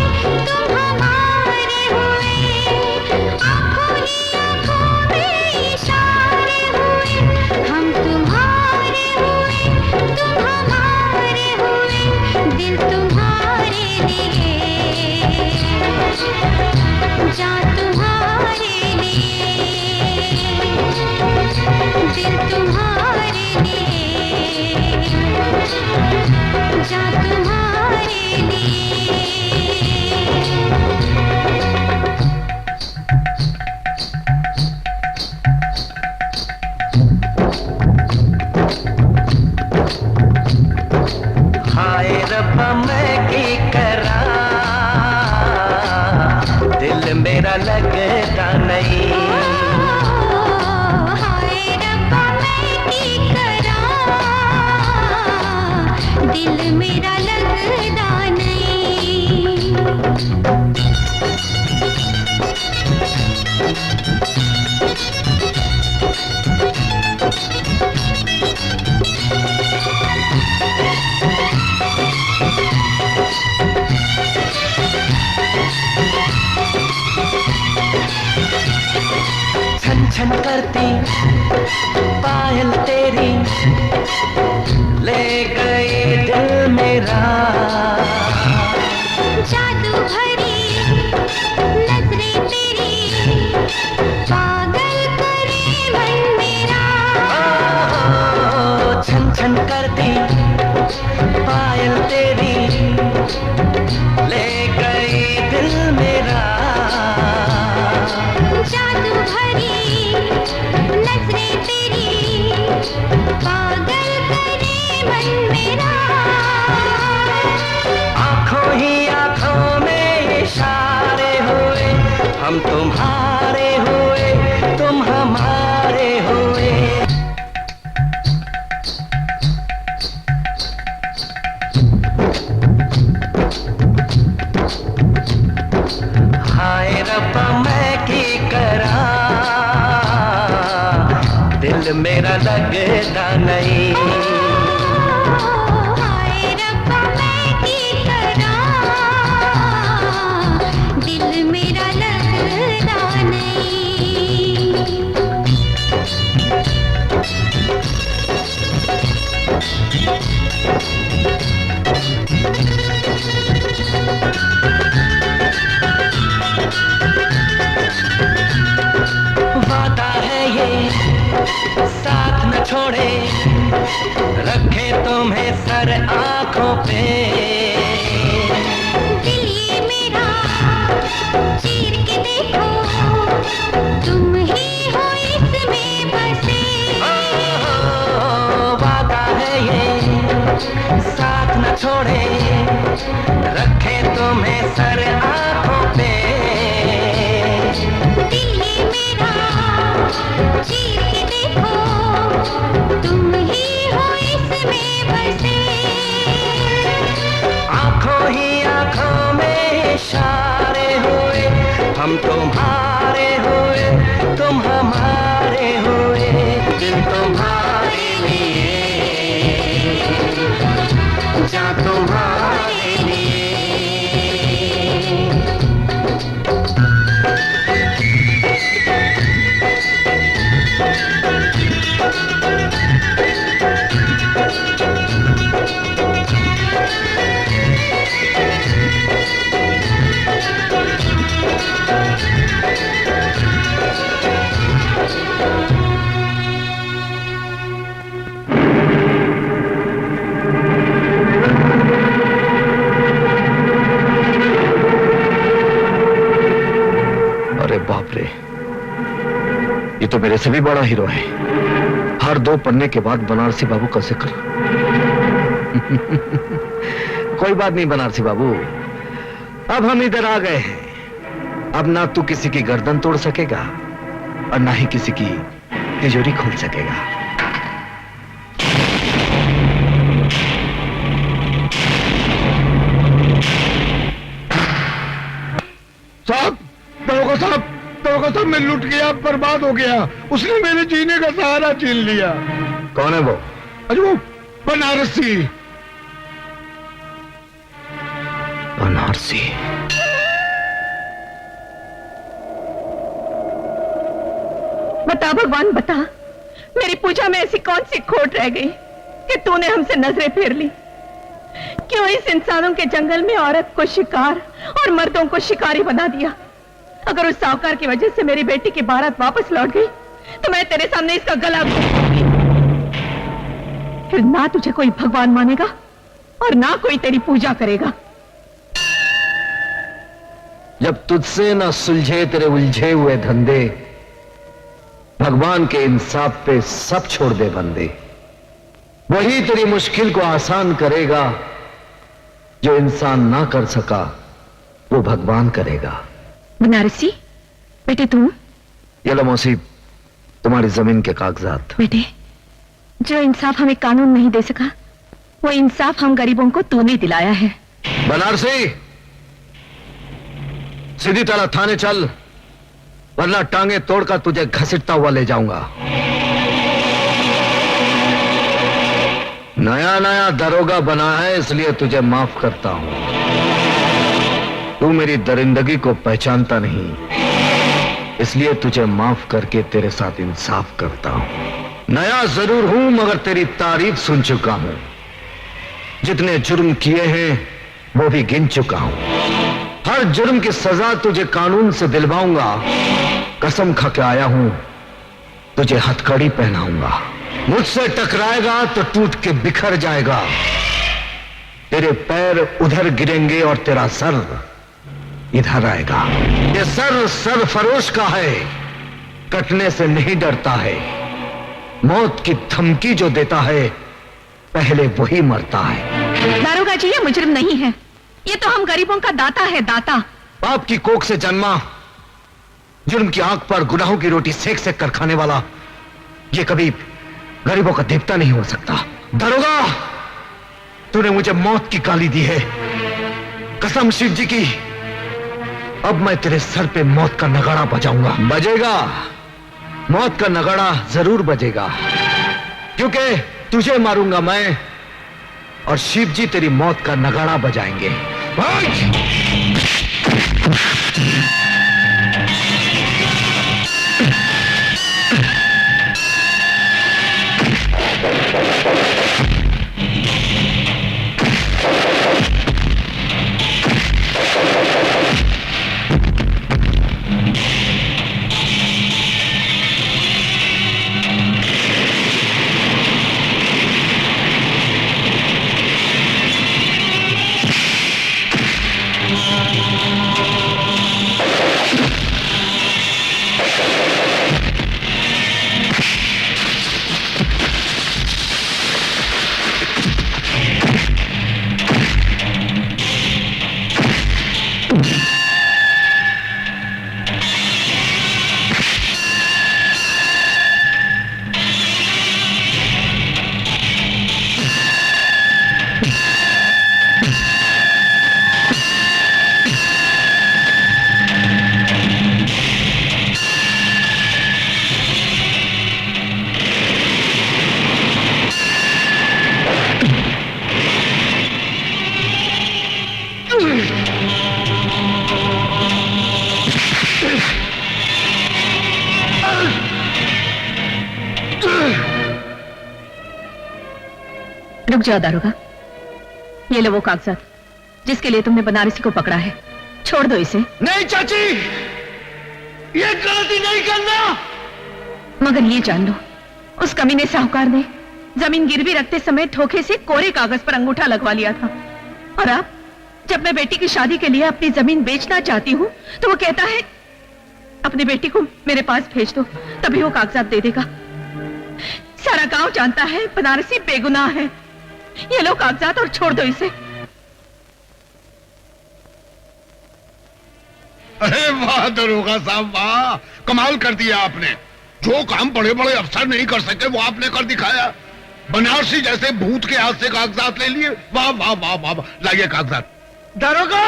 तुम हमारे हुए। आँखों ही आँखों में इशारे हुए, हम तुम्हारे हुए, तुम हमारे हुए। दिल तुम्हारे लिए, जा तुम्हारे लिए, दिल तुम्हारे लिए। करती पायल तेरी ले गई दिल मेरा। जादू भरी नजरें तेरी पागल करे मन मेरा। छन छन करती पायल तेरी ले गई दिल मेरा। जादू भरी नजरें तेरी पागल करे मन मेरा। आंखों ही आंखों में इशारे हुए, हम तुम्हारे हुए तुम हमारे हुए। हाय रब्बा मैं की करा, दिल मेरा लगता नहीं। हाय रब्बा मैं की करा, दिल मेरा लगता नहीं। वादा है ये साथ न छोड़े, रखे तुम्हें सर आंखों पे। दिल ये मेरा चीर के देखो, तुम ही हो इसमें बसे। वादा है ये साथ न छोड़े, रखे तुम्हें सर आंखों पे। दिल ये मेरा चीर के देखो, तुम ही हो इसमें बसे। आंखों ही आंखों में इशारे हुए, हम तुम्हारे हुए तुम हमारे हुए। दिल तुम्हारे लिए जा तुम्हारे लिए। अरे बाप रे, ये तो मेरे से भी बड़ा हीरो है। हर 2 पन्ने के बाद बनारसी बाबू का जिक्र। कोई बात नहीं बनारसी बाबू, अब हम इधर आ गए हैं। अब ना तू किसी की गर्दन तोड़ सकेगा और ना ही किसी की तिजोरी खोल सकेगा। साहब, दरोगा साहब, मैं लुट गया, बर्बाद हो गया। उसने मेरे जीने का सहारा छीन लिया। कौन है वो? अरे वो बनारसी। बनारसी? बता भगवान बता, मेरी पूजा में ऐसी कौन सी खोट रह गई कि तूने हमसे नजरें फेर ली? क्यों इस इंसानों के जंगल में औरत को शिकार और मर्दों को शिकारी बना दिया? अगर उस साहूकार की वजह से मेरी बेटी की बारात वापस लौट गई तो मैं तेरे सामने इसका गला घोंटूंगी। फिर ना तुझे कोई भगवान मानेगा और ना कोई तेरी पूजा करेगा। जब तुझसे ना सुलझे तेरे उलझे हुए धंधे, भगवान के इंसाफ पे सब छोड़ दे बंदे। वही तेरी मुश्किल को आसान करेगा। जो इंसान ना कर सका वो भगवान करेगा। बनारसी बेटे, तुम ये लो मौसी, तुम्हारी जमीन के कागजात। बेटे, जो इंसाफ हमें कानून नहीं दे सका वो इंसाफ हम गरीबों को तूने दिलाया है। बनारसी, सीधी तरह थाने चल, वरना टांगे तोड़कर तुझे घसीटता हुआ ले जाऊंगा। नया नया दरोगा बना है इसलिए तुझे माफ करता हूं। तू मेरी दरिंदगी को पहचानता नहीं, इसलिए तुझे माफ करके तेरे साथ इंसाफ करता हूं। नया जरूर हूं मगर तेरी तारीफ सुन चुका हूं। जितने जुर्म किए हैं वो भी गिन चुका हूं। हर जुर्म की सजा तुझे कानून से दिलवाऊंगा। कसम खा के आया हूं, तुझे हथकड़ी पहनाऊंगा। मुझसे टकराएगा तो टूट के बिखर जाएगा। तेरे पैर उधर गिरेंगे और तेरा सर इधर आएगा। ये सर सरफरोश का है, कटने से नहीं डरता है। मौत की धमकी जो देता है पहले वही मरता है। दारोगा जी, ये मुजरिम नहीं है, ये तो हम गरीबों का दाता है, दाता। बाप की कोख से जन्मा, जुर्म की आंख पर गुनाहों की रोटी सेक सेक कर खाने वाला, ये कभी गरीबों का देवता नहीं हो सकता। दारोगा, तूने मुझे मौत की गाली दी है, कसम शिव जी की। अब मैं तेरे सर पे मौत का नगाड़ा बजाऊंगा। बजेगा, मौत का नगाड़ा जरूर बजेगा, क्योंकि तुझे मारूंगा मैं और शिव जी तेरी मौत का नगाड़ा बजाएंगे। रुक जाओ दारोगा, ये लो वो कागजात जिसके लिए तुमने बनारसी को पकड़ा है। छोड़ दो इसे। नहीं चाची, ये गलती नहीं करना। मगर ये जान लो, उस कमीने साहूकार ने जमीन गिरवी रखते समय धोखे से कोरे कागज पर अंगूठा लगवा लिया था। और अब जब मैं बेटी की शादी के लिए अपनी जमीन बेचना चाहती हूँ तो वो कहता है अपनी बेटी को मेरे पास भेज दो, तभी वो कागजात दे देगा। सारा गांव जानता है बनारसी बेगुनाह है। ये लो कागजात और छोड़ दो इसे। अरे वाह दरोगा साहब, वाह, कमाल कर दिया आपने। जो काम बड़े बड़े अफसर नहीं कर सके वो आपने कर दिखाया। बनारसी जैसे भूत के हाथ से कागजात ले लिए। वाह वाह वाह वाह, लाइए कागजात। दारोगा,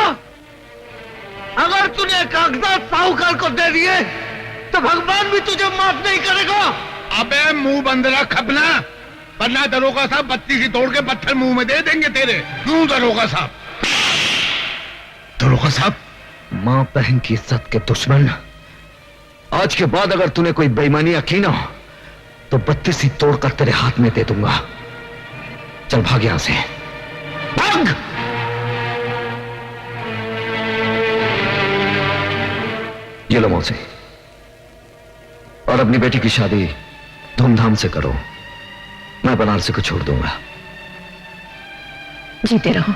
अगर तूने कागजात साहूकार को दे दिए तो भगवान भी तुझे माफ नहीं करेगा। अबे मुंह बंद रख अपना, वरना दरोगा साहब बत्ती सी तोड़ के पत्थर मुंह में दे देंगे तेरे। क्यों दरोगा साहब? दरोगा साहब, मां बहन की इज्जत के दुश्मन, आज के बाद अगर तूने कोई बेईमानी की ना तो बत्ती सी तोड़कर तेरे हाथ में दे दूंगा। चल भाग यहां से, भाग। ये लो मौसी, और अपनी बेटी की शादी धूमधाम से करो। मैं बनारसी को छोड़ दूंगा। जीते रहो।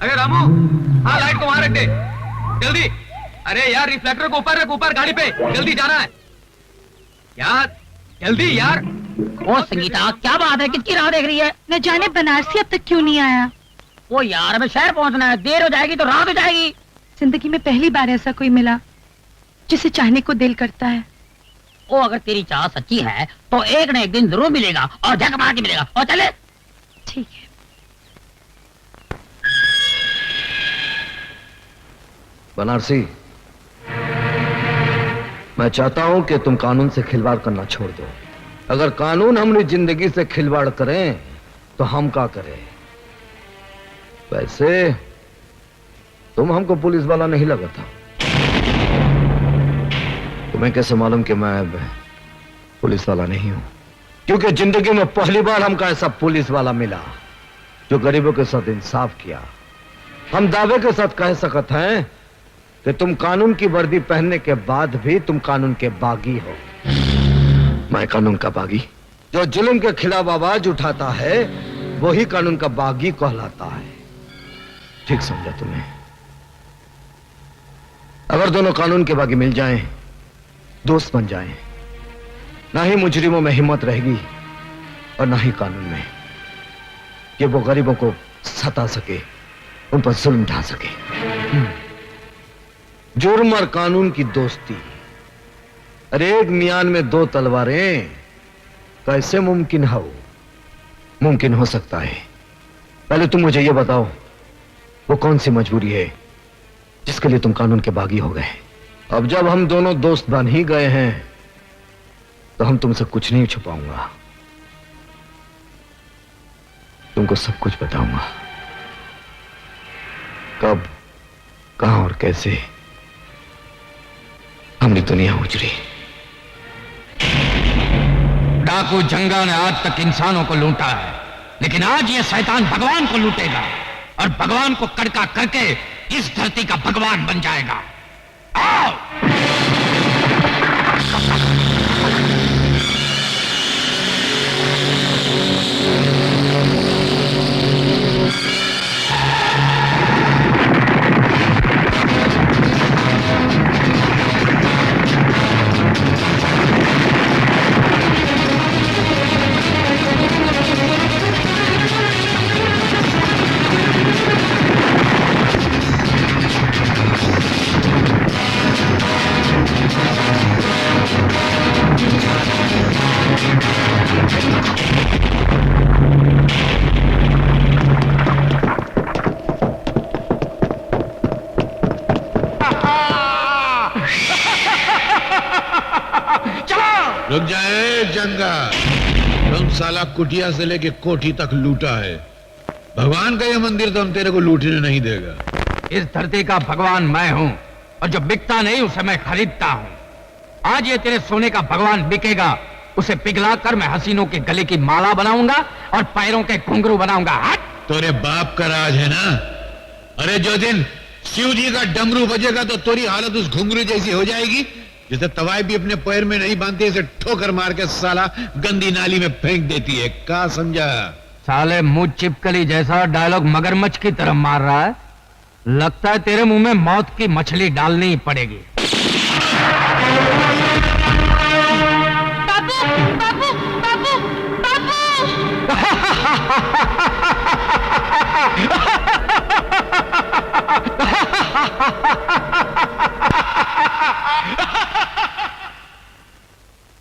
अरे रामू, हाँ लाइट को वहां रख दे जल्दी। अरे यार रिफ्लेक्टर को ऊपर रख, ऊपर गाड़ी पे जल्दी जाना है यार, जल्दी यार। ओ संगीता, क्या बात है, किसकी राह देख रही है? न जाने बनारसी अब तक क्यों नहीं आया। वो यार हमें शहर पहुंचना है, देर हो जाएगी तो रात हो जाएगी। जिंदगी में पहली बार ऐसा कोई मिला जिसे चाहने को दिल करता है। ओ अगर तेरी चाह सच्ची है तो एक न एक दिन जरूर मिलेगा, और झक मार के मिलेगा। और चले। ठीक है। बनारसी, मैं चाहता हूं कि तुम कानून से खिलवाड़ करना छोड़ दो। अगर कानून हमारी जिंदगी से खिलवाड़ करें तो हम क्या करें? वैसे तुम हमको पुलिस वाला नहीं लगा था। तुम्हें कैसे मालूम कि मैं अब पुलिस वाला नहीं हूं? क्योंकि जिंदगी में पहली बार हमको ऐसा पुलिस वाला मिला जो गरीबों के साथ इंसाफ किया। हम दावे के साथ कह सकते हैं कि तुम कानून की वर्दी पहनने के बाद भी तुम कानून के बागी हो। मैं कानून का बागी? जो जुल्म के खिलाफ आवाज उठाता है वही कानून का बागी कहलाता है। ठीक समझा तुम्हें? अगर दोनों कानून के बागी मिल जाएं, दोस्त बन जाएं, ना ही मुजरिमों में हिम्मत रहेगी और ना ही कानून में कि वो गरीबों को सता सके, उन पर जुल्म ढा सके। जुर्म और कानून की दोस्ती, अरे एक मियान में दो तलवारें कैसे मुमकिन हो? मुमकिन हो सकता है। पहले तुम मुझे यह बताओ, वो कौन सी मजबूरी है जिसके लिए तुम कानून के बागी हो गए? अब जब हम दोनों दोस्त बन ही गए हैं तो हम तुमसे कुछ नहीं छुपाऊंगा, तुमको सब कुछ बताऊंगा। कब, कहां और कैसे हमने दुनिया उजड़ी। डाकू जंगा ने आज तक इंसानों को लूटा है, लेकिन आज ये शैतान भगवान को लूटेगा और भगवान को कड़का करके इस धरती का भगवान बन जाएगा। आओ! रुक जाए जंगा, तुम साला कुटिया से लेके कोठी तक लूटा है। भगवान का ये मंदिर तो हम तेरे को लूटने नहीं देगा। इस धरती का भगवान मैं हूं और जो बिकता नहीं उसे मैं खरीदता हूं। आज ये तेरे सोने का भगवान बिकेगा, उसे पिघलाकर मैं हसीनों के गले की माला बनाऊंगा और पैरों के घुंघरू बनाऊंगा। हट! तेरे बाप का राज है ना? अरे जो दिन शिव जी का डमरू बजेगा तो तेरी हालत उस घुंघरू जैसी हो जाएगी जिसे तवाई भी अपने पैर में नहीं बांधती, इसे ठोकर मार के साला गंदी नाली में फेंक देती है। क्या समझा? साले मुंह चिपकली जैसा डायलॉग मगरमच्छ की तरह मार रहा है। लगता है तेरे मुंह में मौत की मछली डालनी ही पड़ेगी। बाबू, बाबू, बाबू,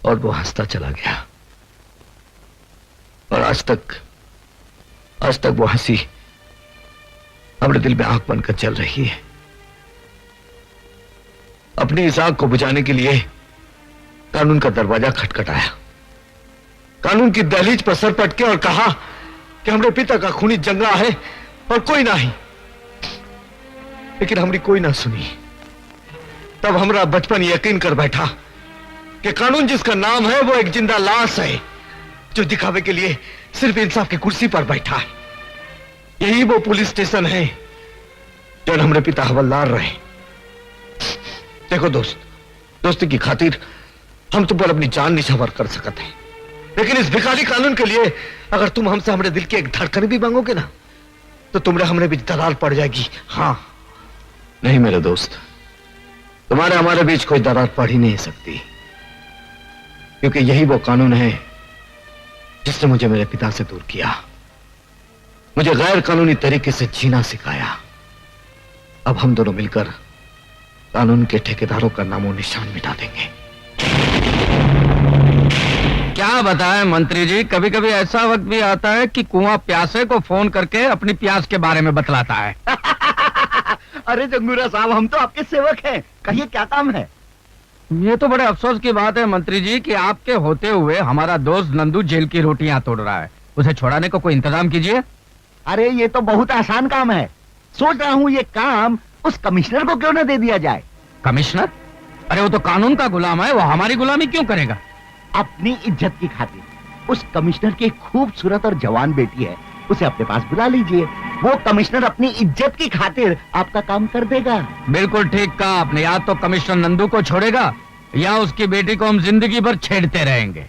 और वो हंसता चला गया और आज तक वो हंसी हमारे दिल में आंख बनकर चल रही है। अपनी इस आंख को बुझाने के लिए कानून का दरवाजा खटखटाया, कानून की दहलीज पर सर पटके और कहा कि हमारे पिता का खूनी जंगा है और कोई नहीं। लेकिन हमारी कोई ना सुनी। तब हमारा बचपन यकीन कर बैठा कि कानून जिसका नाम है वो एक जिंदा लाश है जो दिखावे के लिए सिर्फ इंसाफ की कुर्सी पर बैठा है। यही वो पुलिस स्टेशन है जो हमारे पिता हवलदार रहे। देखो दोस्त, दोस्ती की खातिर हम तुम पर अपनी जान निछावर कर सकते हैं, लेकिन इस भिखारी कानून के लिए अगर तुम हमसे हमारे दिल की एक धड़कन भी मांगोगे ना तो तुमने हमरे बीच दरार पड़ जाएगी। हाँ नहीं मेरे दोस्त, तुम्हारे हमारे बीच कोई दरार पड़ ही नहीं सकती, क्योंकि यही वो कानून है जिसने मुझे मेरे पिता से दूर किया, मुझे गैर कानूनी तरीके से जीना सिखाया। अब हम दोनों मिलकर कानून के ठेकेदारों का नामो निशान मिटा देंगे। क्या बताएं मंत्री जी, कभी कभी ऐसा वक्त भी आता है कि कुआं प्यासे को फोन करके अपनी प्यास के बारे में बतलाता है। अरे जंगूरा साहब, हम तो आपके सेवक हैं, कहिए क्या काम है? ये तो बड़े अफसोस की बात है मंत्री जी कि आपके होते हुए हमारा दोस्त नंदू जेल की रोटियां तोड़ रहा है। उसे छुड़ाने को कोई इंतजाम कीजिए। अरे ये तो बहुत आसान काम है। सोच रहा हूँ ये काम उस कमिश्नर को क्यों न दे दिया जाए। कमिश्नर? अरे वो तो कानून का गुलाम है, वो हमारी गुलामी क्यों करेगा? अपनी इज्जत की खातिर उस कमिश्नर की खूबसूरत और जवान बेटी है, उसे अपने पास बुला लीजिए। वो कमिश्नर अपनी इज्जत की खातिर आपका काम कर देगा। बिल्कुल ठीक कहा आपने। या तो कमिश्नर नंदू को छोड़ेगा या उसकी बेटी को हम जिंदगी भर छेड़ते रहेंगे।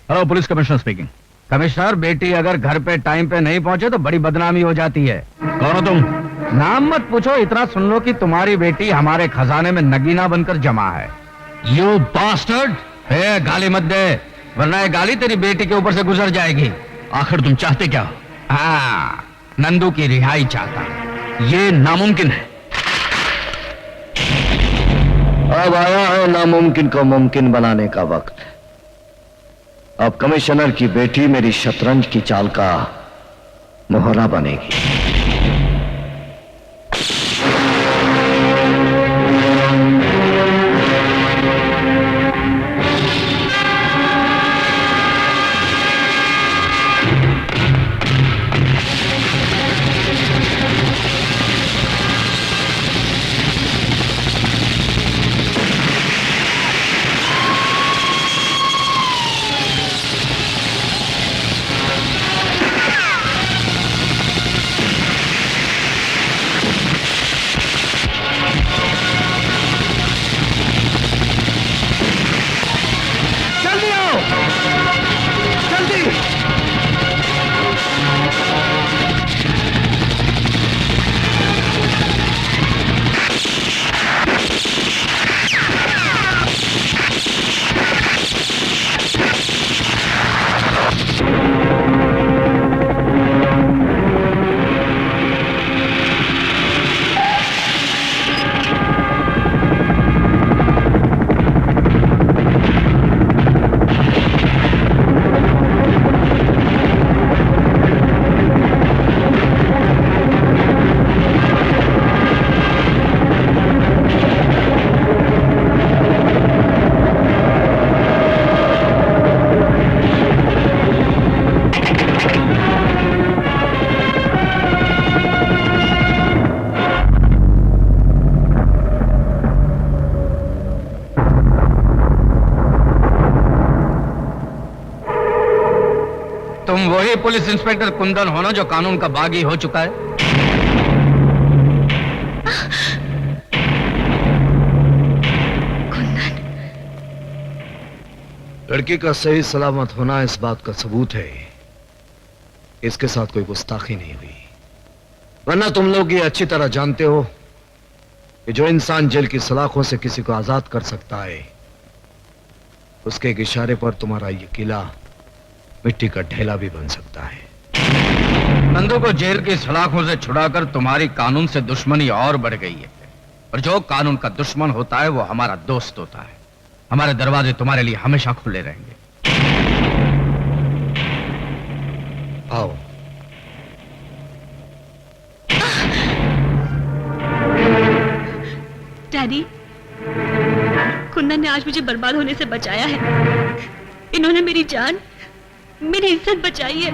Hello, police commissioner speaking. Commissioner, बेटी अगर घर पे टाइम पे नहीं पहुंचे तो बड़ी बदनामी हो जाती है। कौन हो तुम? नाम मत पूछो, इतना सुन लो कि तुम्हारी बेटी हमारे खजाने में नगीना बनकर जमा है। You bastard! गाली मत दे, वरना ये गाली तेरी बेटी के ऊपर से गुजर जाएगी। आखिर तुम चाहते क्या हो? हाँ, नंदू की रिहाई चाहता। ये नामुमकिन है। अब आया है नामुमकिन को मुमकिन बनाने का वक्त। अब कमिश्नर की बेटी मेरी शतरंज की चाल का मोहरा बनेगी। तुम वही पुलिस इंस्पेक्टर कुंदन हो ना जो कानून का बागी हो चुका है? लड़की का सही सलामत होना इस बात का सबूत है इसके साथ कोई गुस्ताखी नहीं हुई। वरना तुम लोग ये अच्छी तरह जानते हो कि जो इंसान जेल की सलाखों से किसी को आजाद कर सकता है, उसके एक इशारे पर तुम्हारा ये किला मिट्टी का ढेला भी बन सकता है। नंदू को जेल की सलाखों से छुड़ाकर तुम्हारी कानून से दुश्मनी और बढ़ गई है। और जो कानून का दुश्मन होता है वो हमारा दोस्त होता है। हमारे दरवाजे तुम्हारे लिए हमेशा खुले रहेंगे। आओ। डैडी, कुंदन ने आज मुझे बर्बाद होने से बचाया है। इन्होंने मेरी जान, मेरी इज्जत बचाई है।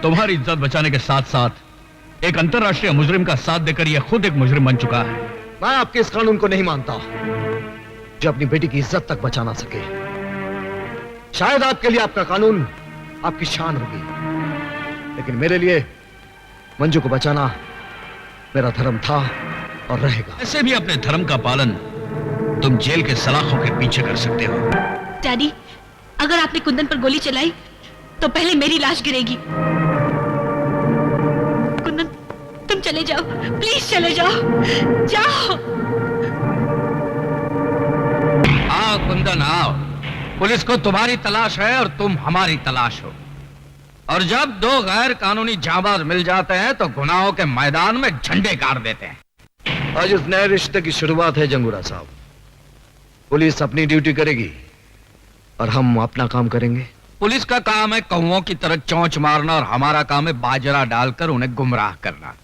तुम्हारी इज्जत बचाने के साथ साथ एक अंतर्राष्ट्रीय मुजरिम का साथ देकर यह खुद एक मुजरिम बन चुका है। मैं आपके इस कानून को नहीं मानता जो अपनी बेटी की इज्जत तक बचा ना सके। शायद आपके लिए आपका कानून आपकी शान होगी, लेकिन मेरे लिए मंजू को बचाना मेरा धर्म था और रहेगा। ऐसे भी अपने धर्म का पालन तुम जेल के सलाखों के पीछे कर सकते हो। डैडी, अगर आपने कुंदन पर गोली चलाई तो पहले मेरी लाश गिरेगी। कुंदन, तुम चले जाओ, प्लीज चले जाओ, जाओ। आओ कुंदन, आओ। पुलिस को तुम्हारी तलाश है और तुम हमारी तलाश हो। और जब दो गैर कानूनी जाबाज मिल जाते हैं तो गुनाहों के मैदान में झंडे गाड़ देते हैं। आज इस नए रिश्ते की शुरुआत है जंगूरा साहब। पुलिस अपनी ड्यूटी करेगी और हम अपना काम करेंगे। पुलिस का काम है कौओं की तरह चोंच मारना और हमारा काम है बाजरा डालकर उन्हें गुमराह करना।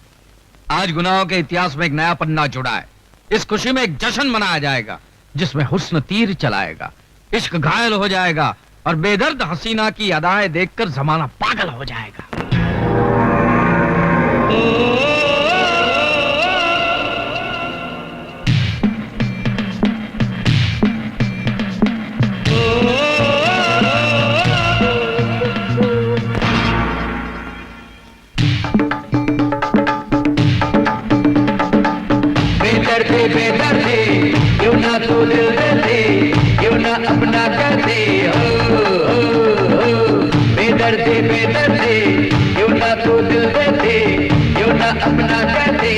आज गुनाहों के इतिहास में एक नया पन्ना जुड़ा है। इस खुशी में एक जश्न मनाया जाएगा जिसमें हुस्न तीर चलाएगा, इश्क घायल हो जाएगा और बेदर्द हसीना की अदाएं देखकर जमाना पागल हो जाएगा। बेदर्दी बेदर्दी क्यों ना तू दिल दे दे, क्यों ना अपना कर दे, बेदर्दी बेदर्दी क्यों ना तू दिल दे दे, क्यों ना अपना कर दे,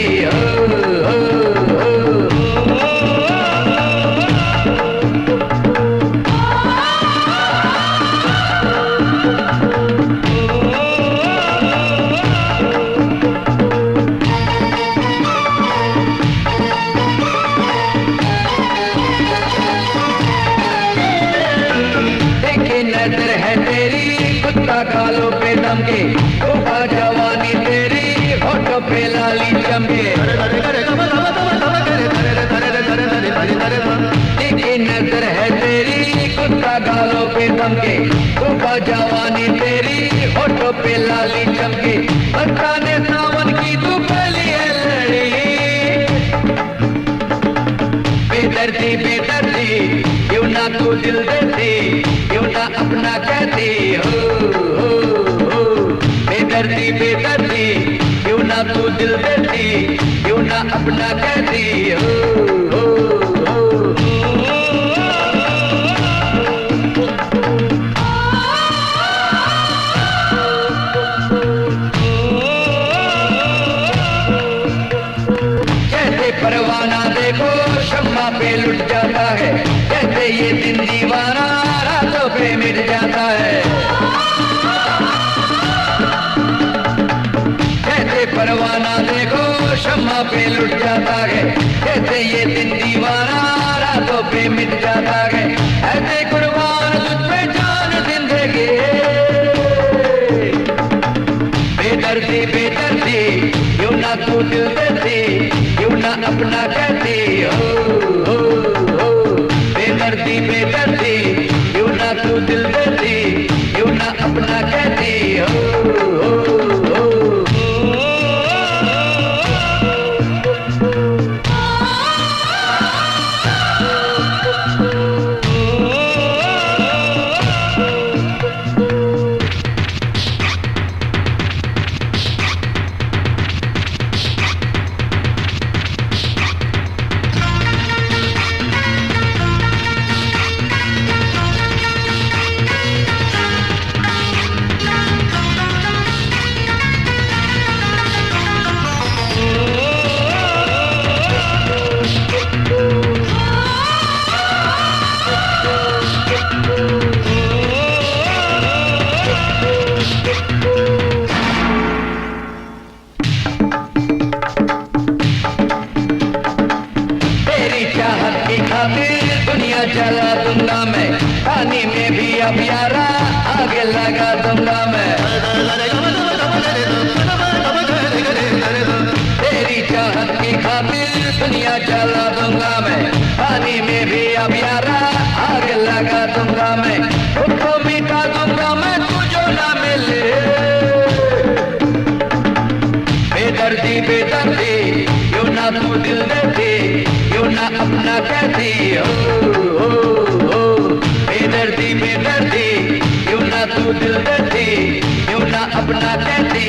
नजर है तेरी कुत्ता गालों पे दम के, तोहफा जवानी तेरी होठों पे लाली चमके, देखी नजर है तेरी कुत्ता गालों पे दम के, तोहफा जवानी तेरी होठों पे लाली चमके, बरसाने सावन की तू पहली है लड़ी, बेदर्दी बेदर्दी क्यों ना तू दिल देती, क्यों ना अपना कहती, बेदर्दी बेदर्दी क्यों ना तू दिल देती, क्यों ना अपना कहती, जैसे परवाना देखो शम्मा पे लुट जाता है, जैसे ये दिन दीवाना रातों पे मिट जाता है, जैसे परवाना देखो शम्मा पे लुट जाता है, जैसे ये दिन दीवाना रातों पे मिट जाता है, ऐसे कुर्बान तुझ पे जान जिंदगी, बेदर्दी बेदर्दी क्यों ना तू दिल देती, क्यों ना अपना कहती, बेदर्दी बेदर्दी क्यों ना तू दिल देती, क्यों ना अपना कहती, दुनिया जला दूंगा मैं, पानी में भी अब यारा आग लगा दूंगा मैं, तेरी चाहत की खातिर दुनिया जला दूंगा मैं, पानी में भी अब यारा आग लगा दूंगा मैं, खुद को मिटा दूंगा मैं तुझो ना मिले, बेदर्दी बेदर्दी क्यों ना तू दिल देती, क्यों ना अपना कहती, बेदर्दी बेदर्दी क्यों ना तू दिल देती, क्यों ना अपना कहती,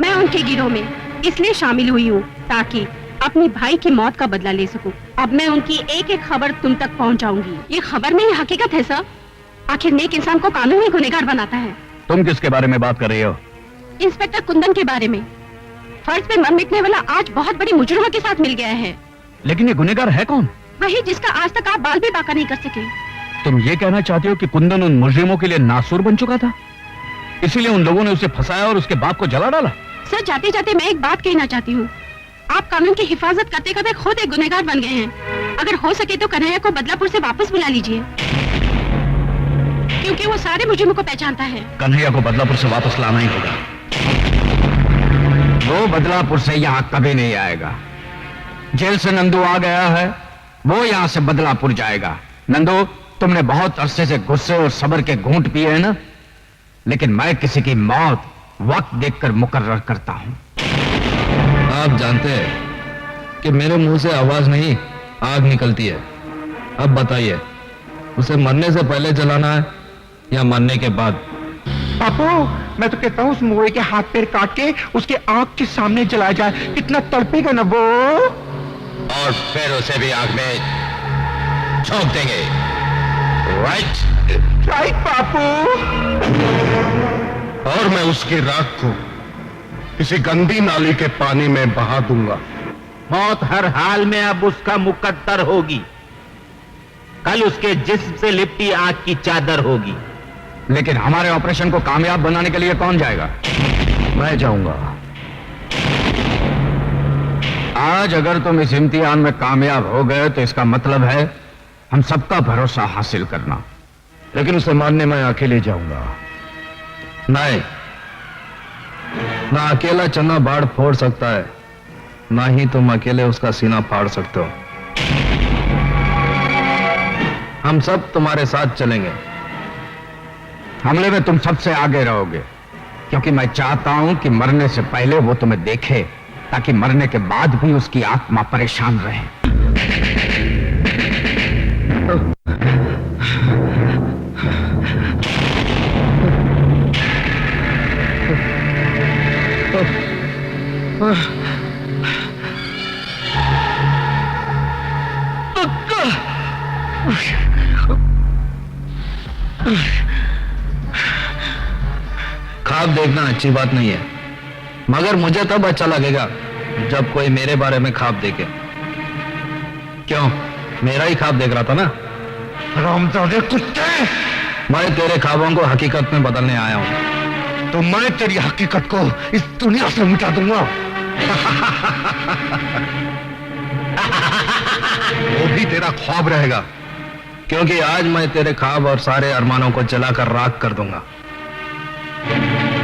मैं उनके गिरोह में इसलिए शामिल हुई हूँ ताकि अपनी भाई की मौत का बदला ले सकूं। अब मैं उनकी एक एक खबर तुम तक पहुँचाऊंगी। ये खबर नहीं हकीकत है सर। आखिर नेक इंसान को कानून ही गुनहगार बनाता है। तुम किसके बारे में बात कर रही हो? इंस्पेक्टर कुंदन के बारे में। फर्ज पे मर मिटने वाला आज बहुत बड़ी मुजरिमों के साथ मिल गया है। लेकिन ये गुनहगार है कौन? वही जिसका आज तक आप बाल भी बाका नहीं कर सके। तुम ये कहना चाहते हो कि कुंदन उन मुजरिमों के लिए नासूर बन चुका था, इसीलिए उन लोगों ने उसे फंसाया और उसके बाप को जला डाला? सर, जाते जाते मैं एक बात कहना चाहती हूँ। आप कानून की हिफाजत करते करते खुद एक गुनहगार बन गए हैं। अगर हो सके तो कन्हैया को बदलापुर से वापस बुला लीजिए, क्योंकि वो सारे मुजरिमों को पहचानता है। कन्हैया को बदलापुर से वापस लाना ही होगा। वो बदलापुर से यहाँ कभी नहीं आएगा। जेल से नंदू आ गया है, वो यहाँ से बदलापुर जाएगा। नंदू, तुमने बहुत अरसे से गुस्से और सब्र के घूंट पिए हैं ना, लेकिन मैं किसी की मौत वक्त देखकर मुकर्रर करता हूँ। आप जानते हैं कि मेरे मुंह से आवाज नहीं आग निकलती है। अब बताइए, उसे मरने से पहले जलाना है या मरने के बाद? पापू, मैं तो कहता हूँ उस मोए के हाथ पैर काट के उसके आंख के सामने जलाया जाए, कितना तड़पेगा ना वो। और फिर उसे भी आग में झोंक देंगे। राइट पापू। और मैं उसकी राख को किसी गंदी नाली के पानी में बहा दूंगा। मौत हर हाल में अब उसका मुकद्दर होगी। कल उसके जिस्म से लिपटी आग की चादर होगी। लेकिन हमारे ऑपरेशन को कामयाब बनाने के लिए कौन जाएगा? मैं जाऊंगा। आज अगर तुम इस इम्तिहान में कामयाब हो गए तो इसका मतलब है हम सबका भरोसा हासिल करना। लेकिन उसे मारने मैं अकेले जाऊंगा। नहीं, ना अकेला चन्ना बाढ़ फोड़ सकता है, ना ही तुम अकेले उसका सीना फाड़ सकते हो। हम सब तुम्हारे साथ चलेंगे। हमले में तुम सबसे आगे रहोगे, क्योंकि मैं चाहता हूं कि मरने से पहले वो तुम्हें देखे, ताकि मरने के बाद भी उसकी आत्मा परेशान रहे। ख्वाब देखना अच्छी बात नहीं है, मगर मुझे तब अच्छा लगेगा जब कोई मेरे बारे में ख्वाब देखे। क्यों, मेरा ही ख्वाब देख रहा था ना? रामजादे कुत्ते! मैं तेरे ख्वाबों को हकीकत में बदलने आया हूं। तो मैं तेरी हकीकत को इस दुनिया से मिटा दूंगा। वो भी तेरा ख्वाब रहेगा, क्योंकि आज मैं तेरे ख्वाब और सारे अरमानों को जलाकर राख कर दूंगा।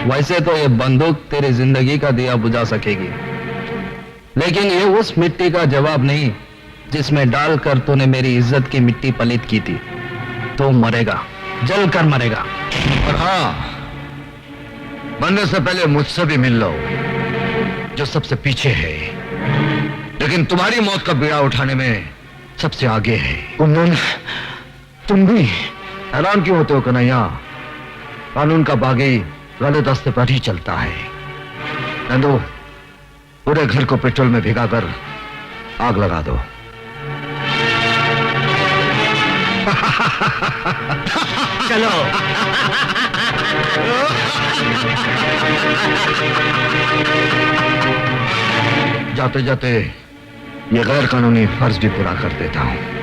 वैसे तो ये बंदूक तेरी जिंदगी का दिया बुझा सकेगी, लेकिन ये उस मिट्टी का जवाब नहीं जिसमें डालकर तूने मेरी इज्जत की मिट्टी पलीत की थी। तो मरेगा, जल कर मरेगा। और हाँ, मरने से पहले मुझसे भी मिल लो, जो सबसे पीछे है, लेकिन तुम्हारी मौत का बीड़ा उठाने में सबसे आगे है। कुंदन, तुम भी हैरान क्यों होते हो कन्हैया? कानून का बागी गलत रास्ते पर ही चलता है। नंदू, पूरे घर को पेट्रोल में भिगाकर आग लगा दो। चलो। जाते जाते ये गैर कानूनी फर्ज भी पूरा कर देता हूं।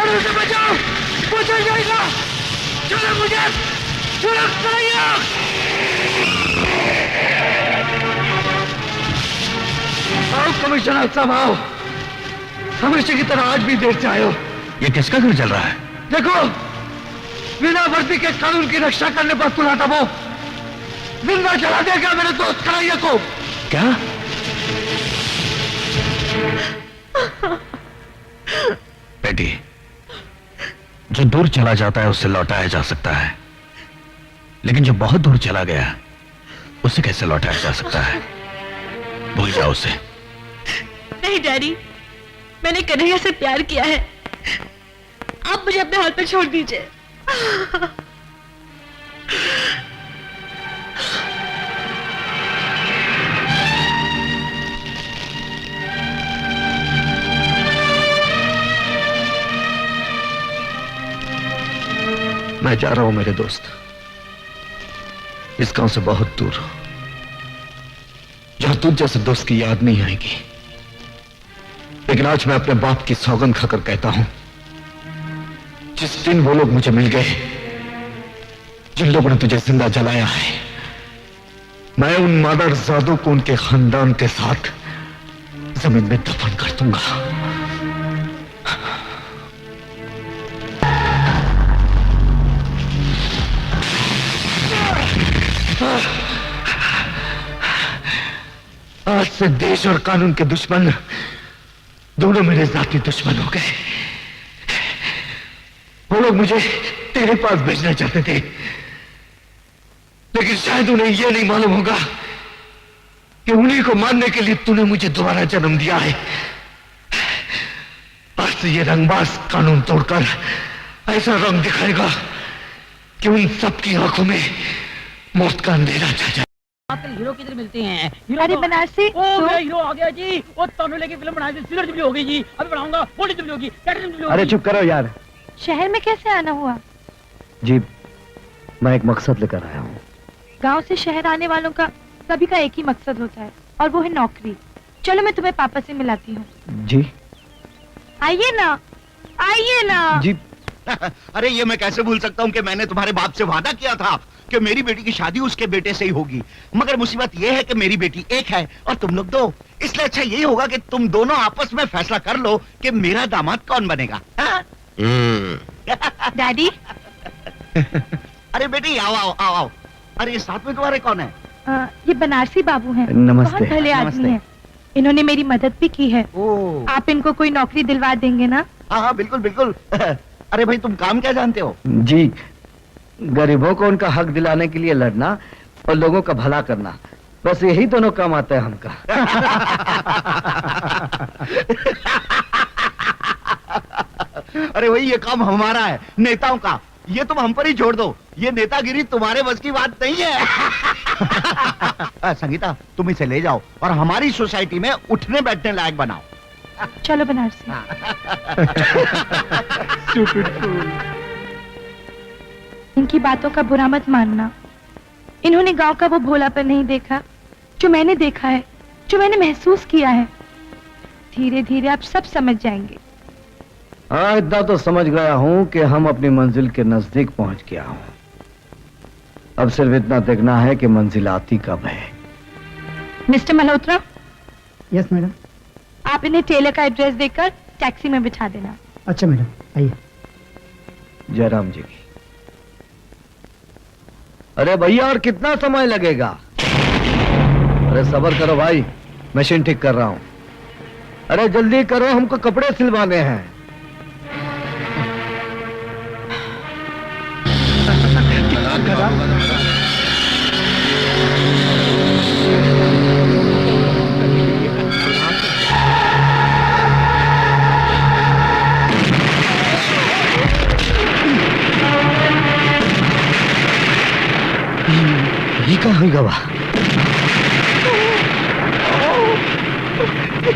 अरे उसे बचाओ, वो चल जाएगा। चलो मुझे, चलो कन्हैया। आओ कमिश्नर साहब, आओ। हमेशा की तरह आज भी देर से आए हो। ये किसका घर चल रहा है? देखो, बिना वर्दी के कानून की रक्षा करने पर तुला था वो जिंदा जला देगा मेरे दोस्त कन्हैया को। क्या? बेटी, जो दूर चला जाता है उससे लौटाया जा सकता है, लेकिन जो बहुत दूर चला गया उसे कैसे लौटाया जा सकता है? भूल जाओ उसे। नहीं डैडी, मैंने कन्हैया से प्यार किया है। आप मुझे अपने हाथ पर छोड़ दीजिए। मैं जा रहा हूं मेरे दोस्त, इस गांव से बहुत दूर, जहां तुझ जैसे दोस्त की याद नहीं आएगी। लेकिन आज मैं अपने बाप की सौगंध खाकर कहता हूं, जिस दिन वो लोग मुझे मिल गए जिन लोगों ने तुझे जिंदा जलाया है, मैं उन मादरजादों को उनके खानदान के साथ जमीन में दफन कर दूंगा। आज से देश और कानून के दुश्मन दोनों मेरे जाती दुश्मन हो गए। वो लोग मुझे तेरे पास भेजना चाहते थे, लेकिन शायद उन्हें यह नहीं मालूम होगा कि उन्हीं को मारने के लिए तूने मुझे दोबारा जन्म दिया है। आज से ये रंगबाज कानून तोड़कर ऐसा रंग दिखाएगा कि उन सबकी आंखों में मौत का अंधेरा छा जाए। आजकल हीरो किधर मिलते हैं? अरे बनारसी, मेरा हीरो आ गया जी। वो तनुले की फिल्म बनाई थी, सिल्वर जुबली हो गई जी। अभी बनाऊंगा, गोल्डन जुबली होगी, प्लैटिनम जुबली होगी। अरे चुप करो यार। शहर में कैसे आना हुआ? जी, मैं एक मकसद लेकर आया हूँ। गांव से शहर आने वालों का सभी का एक ही मकसद होता है, और वो है नौकरी। चलो मैं तुम्हें पापा से मिलाती हूँ। जी आइए ना, आइए ना। जी। अरे ये मैं कैसे भूल सकता हूँ कि मैंने तुम्हारे बाप से वादा किया था कि मेरी बेटी की शादी उसके बेटे से ही होगी। मगर मुसीबत ये है कि मेरी बेटी एक है और तुम लोग दो। इसलिए अच्छा यही होगा कि तुम दोनों आपस में फैसला कर लो कि मेरा दामाद कौन बनेगा। डैडी। अरे बेटी आओ आओ आओ आओ। अरे साथ में तुम्हारे कौन है? ये बनारसी बाबू हैं। नमस्ते। बहुत भले आदमी हैं। इन्होंने मेरी मदद भी की है। आप इनको कोई नौकरी दिलवा देंगे ना? हाँ हाँ बिल्कुल बिल्कुल। अरे भाई तुम काम क्या जानते हो? जी, गरीबों को उनका हक दिलाने के लिए लड़ना और लोगों का भला करना, बस यही दोनों काम आता है हमका। अरे भाई ये काम हमारा है, नेताओं का। ये तुम हम पर ही छोड़ दो, ये नेतागिरी तुम्हारे बस की बात नहीं है। संगीता तुम इसे ले जाओ और हमारी सोसाइटी में उठने बैठने लायक बनाओ। चलो बनारसी। इनकी बातों का बुरा मत मानना। इन्होंने गांव का वो भोलापन नहीं देखा जो मैंने देखा है, जो मैंने महसूस किया है। धीरे धीरे आप सब समझ जाएंगे। हाँ, इतना तो समझ गया हूँ कि हम अपनी मंजिल के नजदीक पहुंच गया हूँ। अब सिर्फ इतना देखना है कि मंजिल आती कब है। मिस्टर मल्होत्रा। Yes madam. आप इन्हें टेलर का एड्रेस देकर टैक्सी में बिठा देना। अच्छा मैडम, आइए। जयराम जी की। अरे भैया और कितना समय लगेगा? अरे सब्र करो भाई, मशीन ठीक कर रहा हूं। अरे जल्दी करो, हमको कपड़े सिलवाने हैं। ये कहाँ हुई गवा?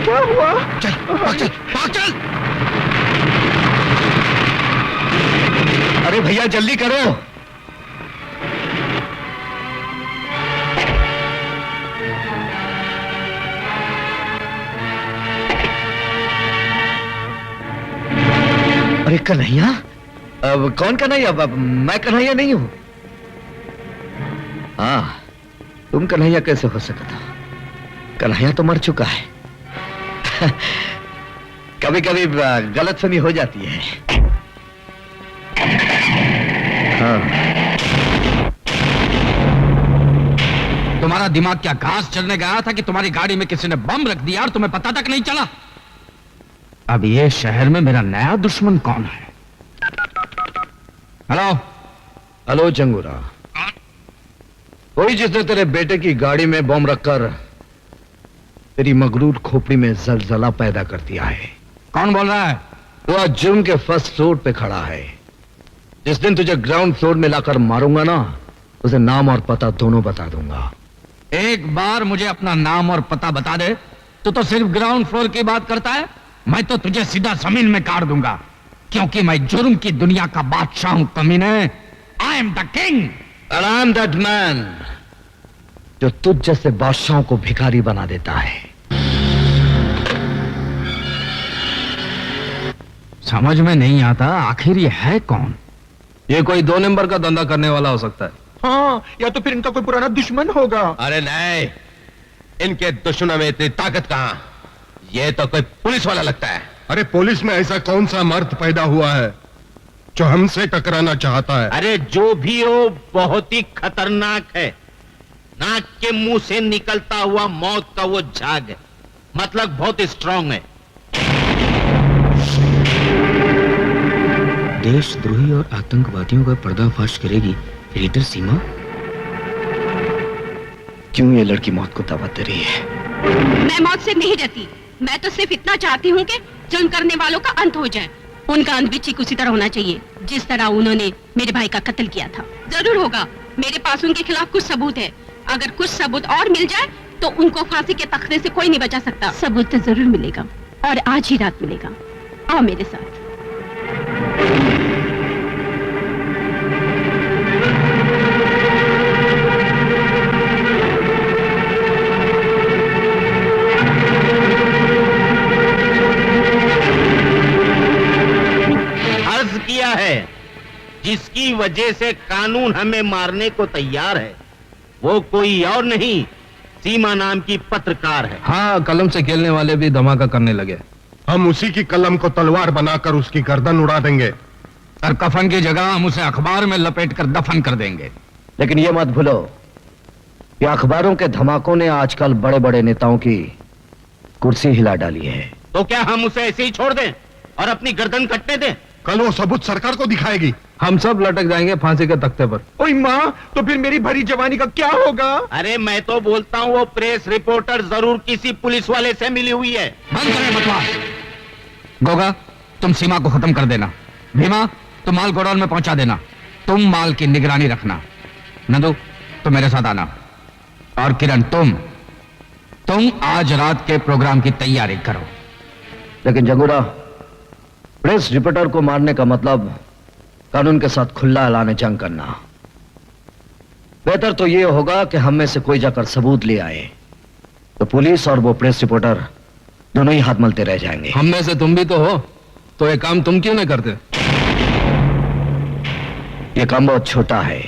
क्या हुआ? चल भाग चल भाग चल। अरे भैया जल्दी करो। अरे कन्हैया? अब कौन कन्हैया? मैं कन्हैया नहीं हूं। हाँ, तुम कन्हैया कैसे हो सकता? कन्हैया तो मर चुका है। कभी कभी गलतफहमी हो जाती है। हाँ। तुम्हारा दिमाग क्या घास चलने गया था कि तुम्हारी गाड़ी में किसी ने बम रख दिया और तुम्हें पता तक नहीं चला? अब ये शहर में मेरा नया दुश्मन कौन है? हेलो। हेलो जंगूरा। वही जिसने तेरे बेटे की गाड़ी में बम रखकर तेरी मगरूर खोपड़ी में जलजला पैदा कर दिया है। कौन बोल रहा है? वो आज जुर्म के फर्स्ट फ्लोर पे खड़ा है। जिस दिन तुझे ग्राउंड फ्लोर में लाकर मारूंगा ना, उसे नाम और पता दोनों बता दूंगा। एक बार मुझे अपना नाम और पता बता दे तो सिर्फ ग्राउंड फ्लोर की बात करता है। मैं तो तुझे सीधा जमीन में काट दूंगा, क्योंकि मैं जुर्म की दुनिया का बादशाह हूं कमीने। I am the king. And I'm that man जो तुझ जैसे बादशाहों को भिखारी बना देता है। समझ में नहीं आता आखिर ये है कौन? ये कोई 2 नंबर का धंधा करने वाला हो सकता है। हाँ, या तो फिर इनका कोई पुराना दुश्मन होगा। अरे नहीं, इनके दुश्मनों में इतनी ताकत कहां? ये तो कोई पुलिस वाला लगता है। अरे पुलिस में ऐसा कौन सा मर्द पैदा हुआ है जो हमसे टकराना चाहता है? अरे जो भी हो बहुत ही खतरनाक है। नाक के मुंह से निकलता हुआ मौत का वो झाग है, मतलब बहुत स्ट्रांग है। देशद्रोही और आतंकवादियों का पर्दाफाश करेगी एडिटर सीमा। क्यों ये लड़की मौत को दावत दे रही है? मैं मौत से नहीं डरती, मैं तो सिर्फ इतना चाहती हूँ कि जुल्म करने वालों का अंत हो जाए। उनका अंत भी ठीक उसी तरह होना चाहिए जिस तरह उन्होंने मेरे भाई का कत्ल किया था। जरूर होगा, मेरे पास उनके खिलाफ कुछ सबूत है। अगर कुछ सबूत और मिल जाए तो उनको फांसी के तख्ते से कोई नहीं बचा सकता। सबूत तो जरूर मिलेगा और आज ही रात मिलेगा। आओ मेरे साथ। अर्ज किया है जिसकी वजह से कानून हमें मारने को तैयार है वो कोई और नहीं, सीमा नाम की पत्रकार है। हाँ, कलम से खेलने वाले भी धमाका करने लगे। हम उसी की कलम को तलवार बनाकर उसकी गर्दन उड़ा देंगे और कफन की जगह हम उसे अखबार में लपेटकर दफन कर देंगे। लेकिन ये मत भूलो कि अखबारों के धमाकों ने आजकल बड़े बड़े नेताओं की कुर्सी हिला डाली है। तो क्या हम उसे ऐसे ही छोड़ दें और अपनी गर्दन कटने दें? कल वो सबूत सरकार को दिखाएगी। हम सब लटक जाएंगे फांसी के तख्ते पर। ओए माँ, तो फिर मेरी भरी जवानी का क्या होगा? अरे मैं तो बोलता हूँ वो प्रेस रिपोर्टर जरूर किसी पुलिस वाले से मिली हुई है। बंद करें बकवास। गोगा, तुम सीमा को खत्म कर देना। भीमा, तुम माल गोडाउन में पहुंचा देना। तुम माल की निगरानी रखना। नंदू, तुम मेरे साथ आना। और किरण, तुम आज रात के प्रोग्राम की तैयारी करो। लेकिन जगूरा, प्रेस रिपोर्टर को मारने का मतलब कानून के साथ खुला ऐलान जंग करना। बेहतर तो यह होगा कि हम में से कोई जाकर सबूत ले आए, तो पुलिस और वो प्रेस रिपोर्टर दोनों ही हाथ मलते रह जाएंगे। हम में से तुम भी तो हो, तो ये काम तुम क्यों नहीं करते? ये काम बहुत छोटा है,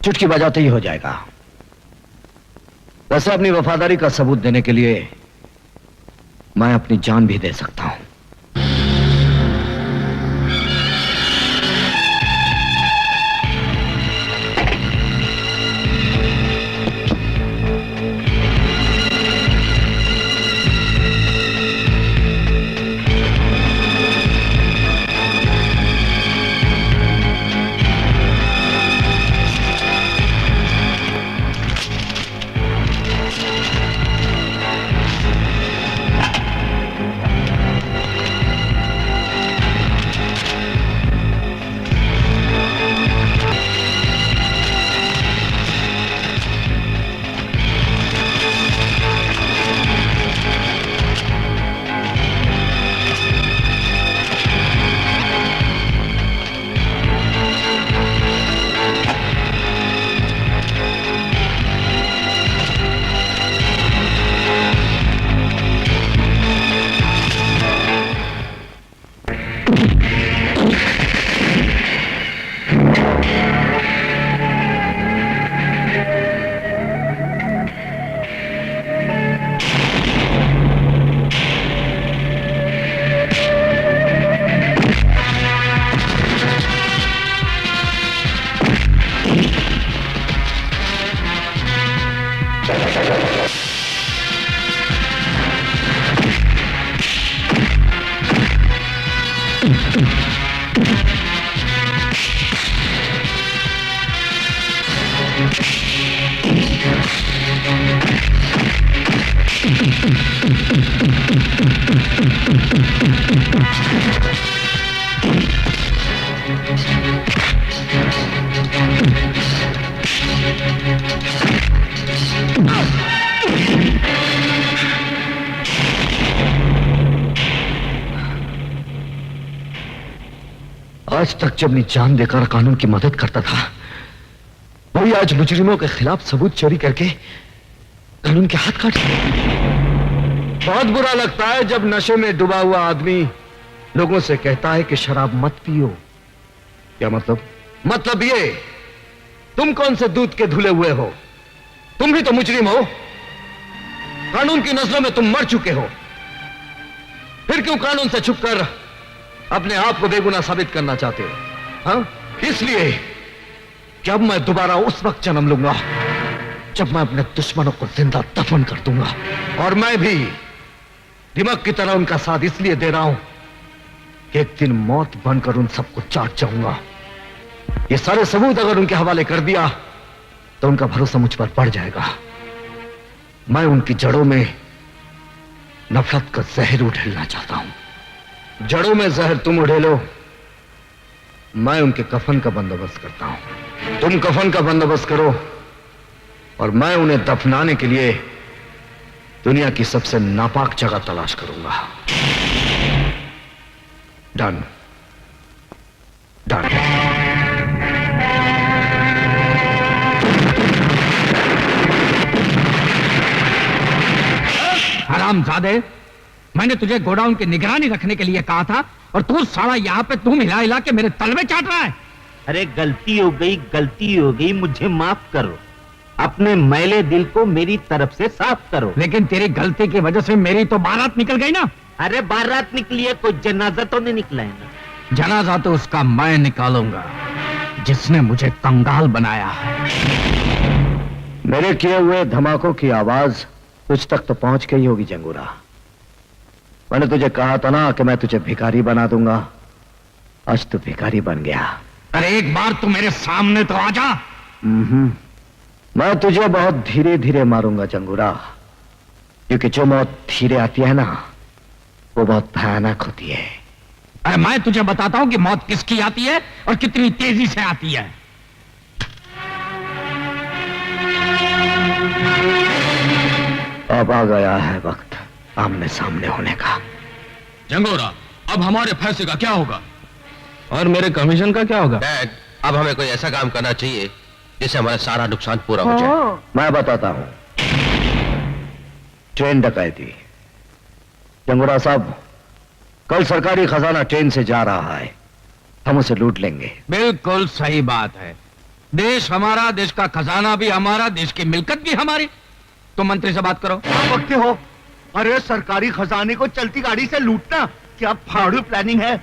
चुटकी बजाते ही हो जाएगा। वैसे अपनी वफादारी का सबूत देने के लिए मैं अपनी जान भी दे सकता हूं। आज तक जब अपनी जान देकर कानून की मदद करता था, वही आज मुजरिमों के खिलाफ सबूत चोरी करके कानून के हाथ काट दिए। बहुत बुरा लगता है जब नशे में डूबा हुआ आदमी लोगों से कहता है कि शराब मत पियो। क्या मतलब? मतलब ये, तुम कौन से दूध के धुले हुए हो? तुम भी तो मुजरिम हो। कानून की नजरों में तुम मर चुके हो। फिर क्यों कानून से छुपकर अपने आप को बेगुनाह साबित करना चाहते हो? हाँ? इसलिए कि अब मैं दोबारा उस वक्त जन्म लूंगा जब मैं अपने दुश्मनों को जिंदा दफन कर दूंगा। और मैं भी दिमाग की तरह उनका साथ इसलिए दे रहा हूं कि एक दिन मौत बनकर उन सबको चाट जाऊंगा। ये सारे सबूत अगर उनके हवाले कर दिया तो उनका भरोसा मुझ पर बढ़ जाएगा। मैं उनकी जड़ों में नफरत का जहर उड़ेलना चाहता हूं। जड़ों में जहर तुम उड़ेलो, मैं उनके कफन का बंदोबस्त करता हूं। तुम कफन का बंदोबस्त करो और मैं उन्हें दफनाने के लिए दुनिया की सबसे नापाक जगह तलाश करूंगा। Done done. हरामजादे, मैंने तुझे गोडाउन की निगरानी रखने के लिए कहा था और तू साला यहाँ पे तुम हिला हिला के मेरे तलवे चाट रहा है। अरे गलती हो गई, मुझे माफ करो। अपने मैले दिल को मेरी तरफ से साफ करो। लेकिन तेरी गलती की वजह से मेरी तो बारात निकल गई ना। अरे बारात निकली है, कोई जनाजा तो नहीं निकला है ना। जनाजा तो उसका मैं निकालूंगा जिसने मुझे कंगाल बनाया है। मेरे किए हुए धमाकों की आवाज तुझ तक तो पहुंच गई होगी जंगूरा। मैंने तुझे कहा था ना कि मैं तुझे भिखारी बना दूंगा। आज तू भिखारी बन गया। अरे एक बार तू मेरे सामने तो आ जा। मैं तुझे बहुत धीरे धीरे मारूंगा जंगूरा, क्योंकि जो मौत धीरे आती है ना, वो बहुत भयानक होती है। अरे मैं तुझे बताता हूं कि मौत किसकी आती है और कितनी तेजी से आती है। अब आ गया है वक्त आमने सामने होने का। जंगोरा, अब हमारे फैसले का क्या होगा? और मेरे कमीशन का क्या होगा? डैड, अब हमें कोई ऐसा काम करना चाहिए जिससे हमारा सारा नुकसान पूरा हो जाए। मैं बताता हूं। ट्रेन डकैती। जंगोरा साहब, कल सरकारी खजाना ट्रेन से जा रहा है, हम उसे लूट लेंगे। बिल्कुल सही बात है। देश हमारा, देश का खजाना भी हमारा, देश की मिल्कत भी हमारी। तो मंत्री से बात करो। वक्त हो। अरे सरकारी खजाने को चलती गाड़ी से लूटना क्या फाड़ू प्लानिंग है?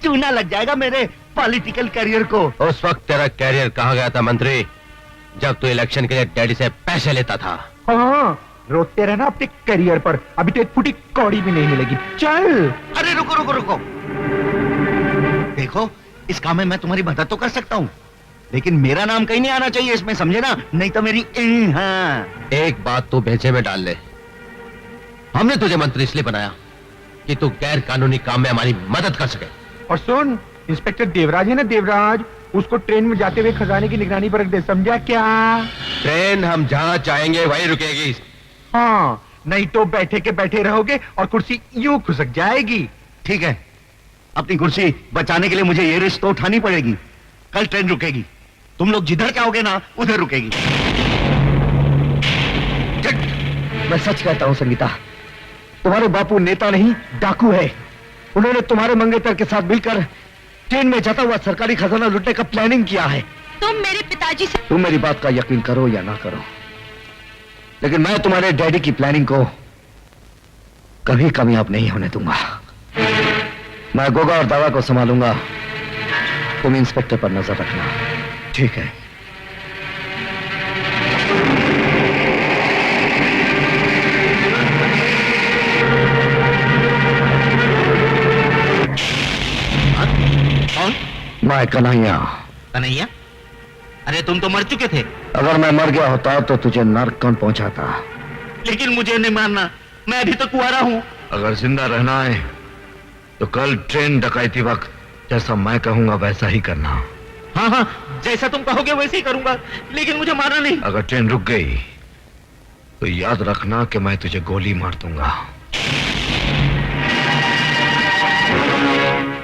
चूना लग जाएगा मेरे पॉलिटिकल करियर को। उस वक्त तेरा कैरियर कहाँ गया था मंत्री, जब तू इलेक्शन के लिए डैडी से पैसे लेता था? हाँ, रोते रहना अपने करियर पर। अभी तो एक फुटी कौड़ी भी नहीं मिलेगी। चल। अरे रुको रुको रुको, देखो इस काम में मैं तुम्हारी मदद तो कर सकता हूँ, लेकिन मेरा नाम कहीं नहीं आना चाहिए इसमें, समझे ना? नहीं तो मेरी हाँ। एक बात तू भेजे में डाल ले, हमने तुझे मंत्री इसलिए बनाया कि तू गैर कानूनी काम में हमारी मदद कर सके। और सुन, इंस्पेक्टर देवराज है ना, देवराज, उसको ट्रेन में जाते हुए खजाने की निगरानी पर रख दे, समझा क्या? ट्रेन हम जहां चाहेंगे वहीं रुकेगी। हाँ, नहीं तो बैठे के बैठे रहोगे और कुर्सी यूं खुसक जाएगी। ठीक है, अपनी कुर्सी बचाने के लिए मुझे ये रिस्क तो उठानी पड़ेगी। कल ट्रेन रुकेगी, तुम लोग जिधर चाहोगे ना उधर रुकेगी। मैं सच कहता हूं संगीता, तुम्हारे बापू नेता नहीं डाकू है। उन्होंने तुम्हारे मंगेतर के साथ मिलकर ट्रेन में जाता हुआ सरकारी खजाना लूटने का प्लानिंग किया है। तुम मेरे पिताजी से तुम मेरी बात का यकीन करो या ना करो, लेकिन मैं तुम्हारे डैडी की प्लानिंग को कभी कामयाब नहीं होने दूंगा। मैं गोगा और दावा को संभालूंगा, तुम इंस्पेक्टर पर नजर रखना, ठीक है? कौन? मैं कन्हैया। कन्हैया? अरे तुम तो मर चुके थे। अगर मैं मर गया होता तो तुझे नर्क कौन पहुंचाता? लेकिन मुझे नहीं मारना, मैं अभी तो कुंवारा हूँ। अगर जिंदा रहना है तो कल ट्रेन डकैती वक्त जैसा मैं कहूंगा वैसा ही करना। हाँ हाँ, जैसा तुम कहोगे वैसे ही करूंगा, लेकिन मुझे मारना नहीं। अगर ट्रेन रुक गई तो याद रखना कि मैं तुझे गोली मार दूंगा।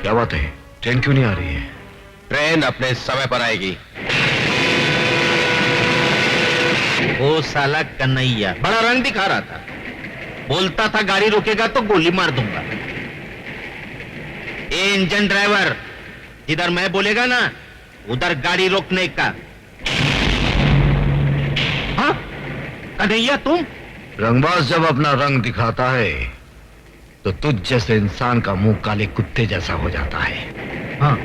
क्या बात है, ट्रेन क्यों नहीं आ रही है? ट्रेन अपने समय पर आएगी। वो साला कन्हैया बड़ा रंग दिखा रहा था, बोलता था गाड़ी रोकेगा तो गोली मार दूंगा। ए इंजन ड्राइवर, इधर मैं बोलेगा ना उधर गाड़ी रोकने का। हाँ कन्हैया तुम? रंगबाज जब अपना रंग दिखाता है तो तुझ जैसे इंसान का मुंह काले कुत्ते जैसा हो जाता है। हाँ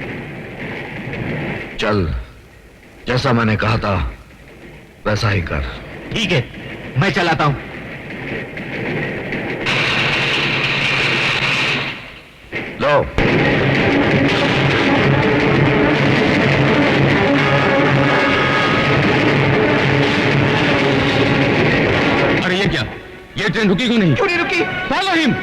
चल, जैसा मैंने कहा था वैसा ही कर। ठीक है, मैं चलाता हूं। लो। अरे ये क्या, ये ट्रेन रुकी क्यों नहीं? क्यों नहीं रुकी? Follow him.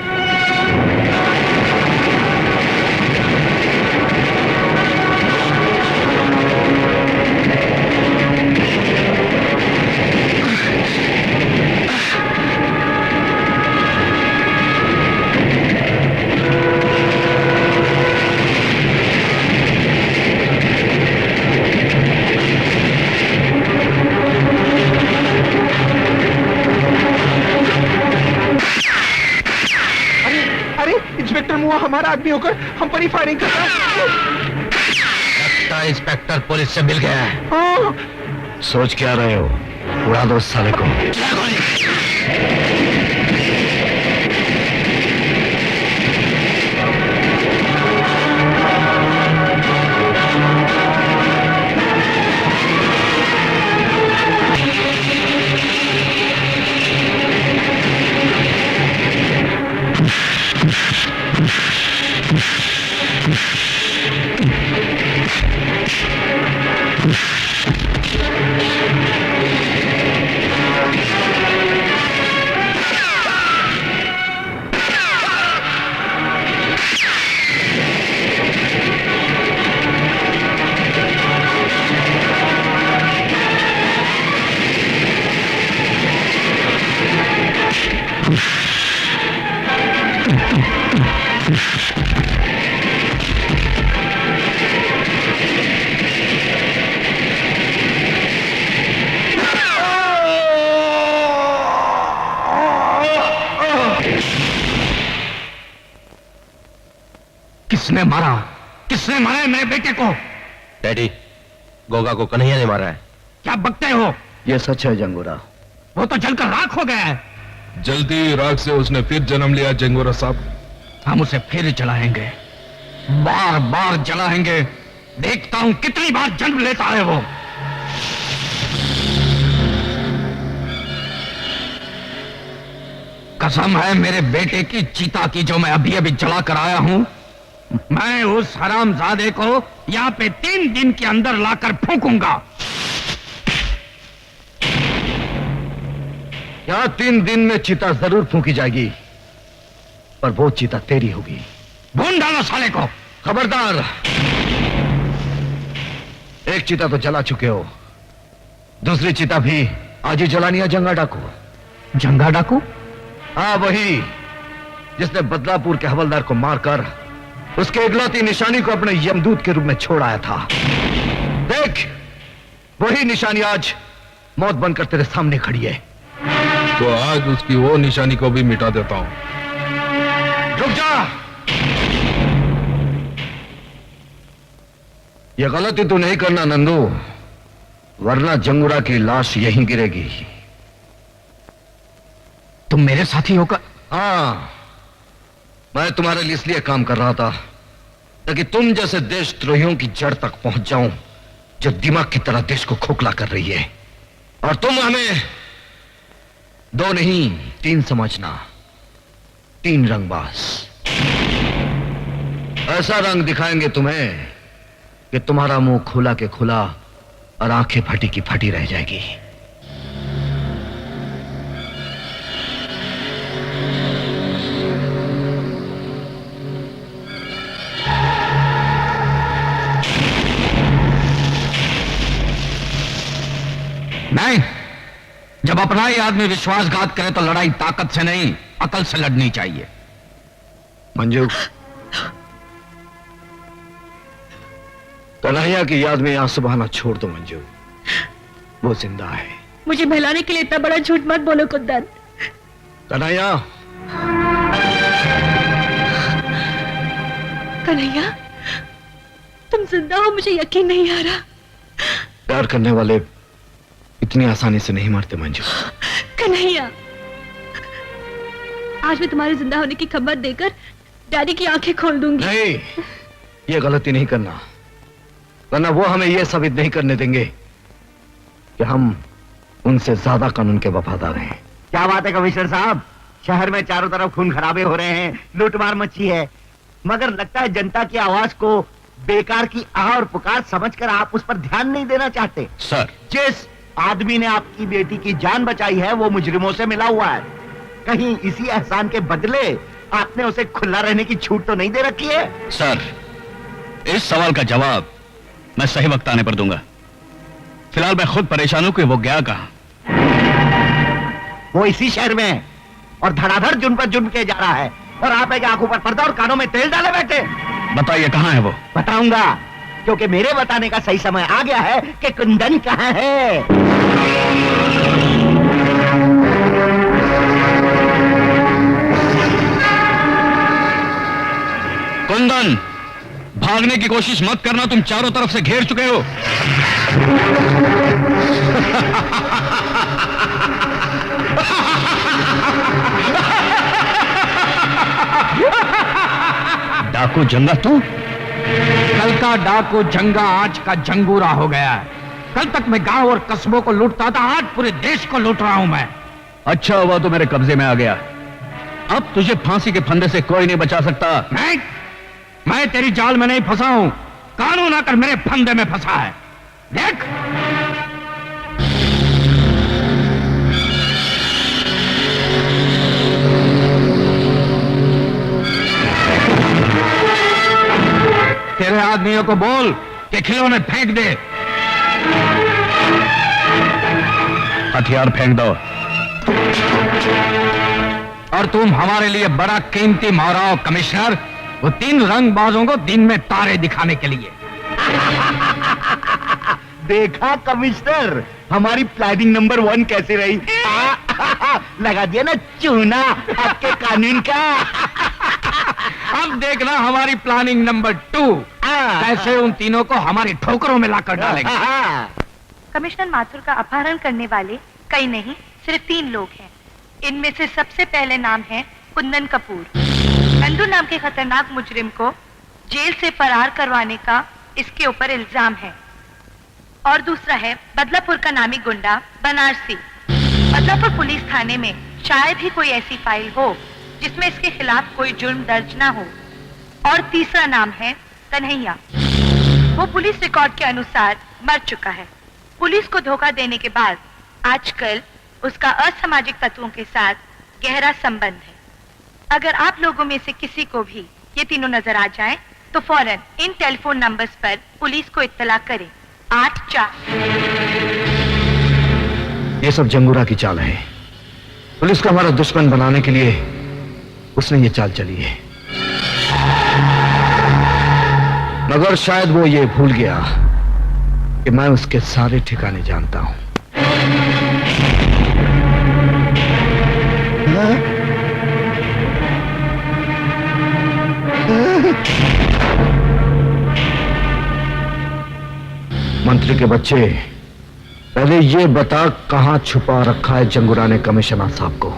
इंस्पेक्टर मुआ हमारा आदमी होकर हम पर ही फायरिंग कर रहा है। लगता है इंस्पेक्टर पुलिस से मिल गया है। हाँ। सोच क्या रहे हो? उड़ा दो उस साले को। किसने मारा? किसने मारा है मेरे बेटे को? डैडी, गोगा को कन्हैया ने मारा है। क्या बकते हो? ये सच है जंगूरा। वो तो जलकर राख हो गया है। जल्दी राख से उसने फिर जन्म लिया जंगूरा साहब। हम उसे फिर जलाएंगे, बार बार जलाएंगे। देखता हूं कितनी बार जन्म लेता है वो। कसम है मेरे बेटे की चीता की जो मैं अभी अभी जला कर आया हूं, मैं उस हरामजादे को यहां पे 3 दिन के अंदर लाकर फूंकूंगा। यहां 3 दिन में चिता जरूर फूंकी जाएगी, पर वो चिता तेरी होगी। भून डालो साले को। खबरदार, एक चिता तो जला चुके हो, दूसरी चिता भी आज ही जलानी है। जंगा डाकू। जंगा डाकू? हाँ, वही जिसने बदलापुर के हवलदार को मारकर उसके इकलौती निशानी को अपने यमदूत के रूप में छोड़ आया था। देख, वही निशानी आज मौत बनकर तेरे सामने खड़ी है। तो आज उसकी वो निशानी को भी मिटा देता हूं। रुक जा। यह गलती तू नहीं करना नंदू, वरना जंगूरा की लाश यहीं गिरेगी। तुम मेरे साथी होकर? हाँ, मैं तुम्हारे लिए इसलिए काम कर रहा था ताकि तुम जैसे देशद्रोहियों की जड़ तक पहुंच जाऊं जो दिमाग की तरह देश को खोखला कर रही है। और तुम हमें 2 नहीं 3 समझना। 3 रंगबाज। ऐसा रंग दिखाएंगे तुम्हें कि तुम्हारा मुंह खुला के खुला और आंखें फटी की फटी रह जाएगी। नहीं, जब अपना ही आदमी विश्वासघात करे तो लड़ाई ताकत से नहीं अकल से लड़नी चाहिए। मंजू, कन्हैया की याद में आंसू बहाना छोड़ दो मंजू, वो जिंदा है। मुझे बहलाने के लिए इतना बड़ा झूठ मत बोलो कुंदन। कन्हैया, कन्हैया, तुम जिंदा हो, मुझे यकीन नहीं आ रहा। प्यार करने वाले इतनी आसानी से नहीं मरते मंजू। कन्हैया, आज मैं तुम्हारे जिंदा होने की खबर देकर डैडी की आंखें खोल दूंगी। नहीं, ये गलती नहीं करना, वरना वो हमें ये साबित नहीं करने देंगे कि हम उनसे ज्यादा कानून के वफादार हैं। क्या बात है कमिश्नर साहब, शहर में चारों तरफ खून खराबे हो रहे हैं, लूटमार मची है, मगर लगता है जनता की आवाज को बेकार की आह और पुकार समझकर आप उस पर ध्यान नहीं देना चाहते। सर, जिस आदमी ने आपकी बेटी की जान बचाई है वो मुजरिमों से मिला हुआ है, कहीं इसी एहसान के बदले आपने उसे खुला रहने की छूट तो नहीं दे रखी है? सर, इस सवाल का जवाब मैं सही वक्त आने पर दूंगा। फिलहाल मैं खुद परेशान हूं कि वो गया कहां। वो इसी शहर में है और धड़ाधड़ जुर्म पर जुर्म किया जा रहा है, और आप एक आंखों पर पर्दा और कानों में तेल डाले बैठे। बताइए कहां है वो? बताऊंगा, क्योंकि मेरे बताने का सही समय आ गया है कि कुंदन कहां है। कुंदन, भागने की कोशिश मत करना, तुम चारों तरफ से घेर चुके हो। डाकू जंगा तू? कल का डाकू जंगा आज का जंगूरा हो गया है। कल तक मैं गांव और कस्बों को लूटता था, आज पूरे देश को लूट रहा हूं मैं। अच्छा हुआ तो मेरे कब्जे में आ गया, अब तुझे फांसी के फंदे से कोई नहीं बचा सकता। मैं तेरी जाल में नहीं फंसा हूं, कानून आकर मेरे फंदे में फंसा है। देख, तेरे आदमियों को बोल कि खिलौने फेंक दे। हथियार फेंक दो। और तुम हमारे लिए बड़ा कीमती माराओ कमिश्नर, वो 3 रंगबाजों को दिन में तारे दिखाने के लिए। देखा कमिश्नर, हमारी प्लानिंग नंबर 1 कैसी रही? लगा दिया ना चूना आपके कानून का। अब देखना हमारी प्लानिंग नंबर 2 कैसे उन तीनों को हमारी ठोकरों में लाकर डालेंगे। कमिश्नर माथुर का अपहरण करने वाले कई नहीं, सिर्फ 3 लोग हैं। इनमें से सबसे पहले नाम है कुंदन कपूर। नंदू नाम के खतरनाक मुजरिम को जेल से फरार करवाने का इसके ऊपर इल्जाम है। और दूसरा है बदलापुर का नामी गुंडा बनारसी। बदलापुर पुलिस थाने में शायद ही कोई ऐसी फाइल हो जिसमें इसके खिलाफ कोई जुर्म दर्ज ना हो। और तीसरा नाम है कन्हैया। वो पुलिस रिकॉर्ड के अनुसार मर चुका है। पुलिस को धोखा देने के बाद आजकल उसका असामाजिक तत्वों के साथ गहरा संबंध है। अगर आप लोगों में से किसी को भी ये तीनों नजर आ जाएं, तो फौरन इन टेलीफोन नंबर्स पर पुलिस को इत्तला करें। 84। ये सब जंगूरा की चाल है। पुलिस को हमारा दुश्मन बनाने के लिए उसने ये चाल चली है, मगर शायद वो ये भूल गया कि मैं उसके सारे ठिकाने जानता हूं। मंत्री के बच्चे, पहले ये बता कहां छुपा रखा है जंगूरा ने कमिश्नर साहब को?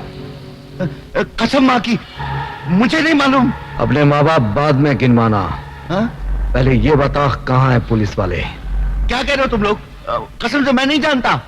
कसम मां की, मुझे नहीं मालूम। अपने माँ बाप बाद में गिनवाना, पहले ये बता कहां है पुलिस वाले? क्या कह रहे हो तुम लोग? कसम से मैं नहीं जानता।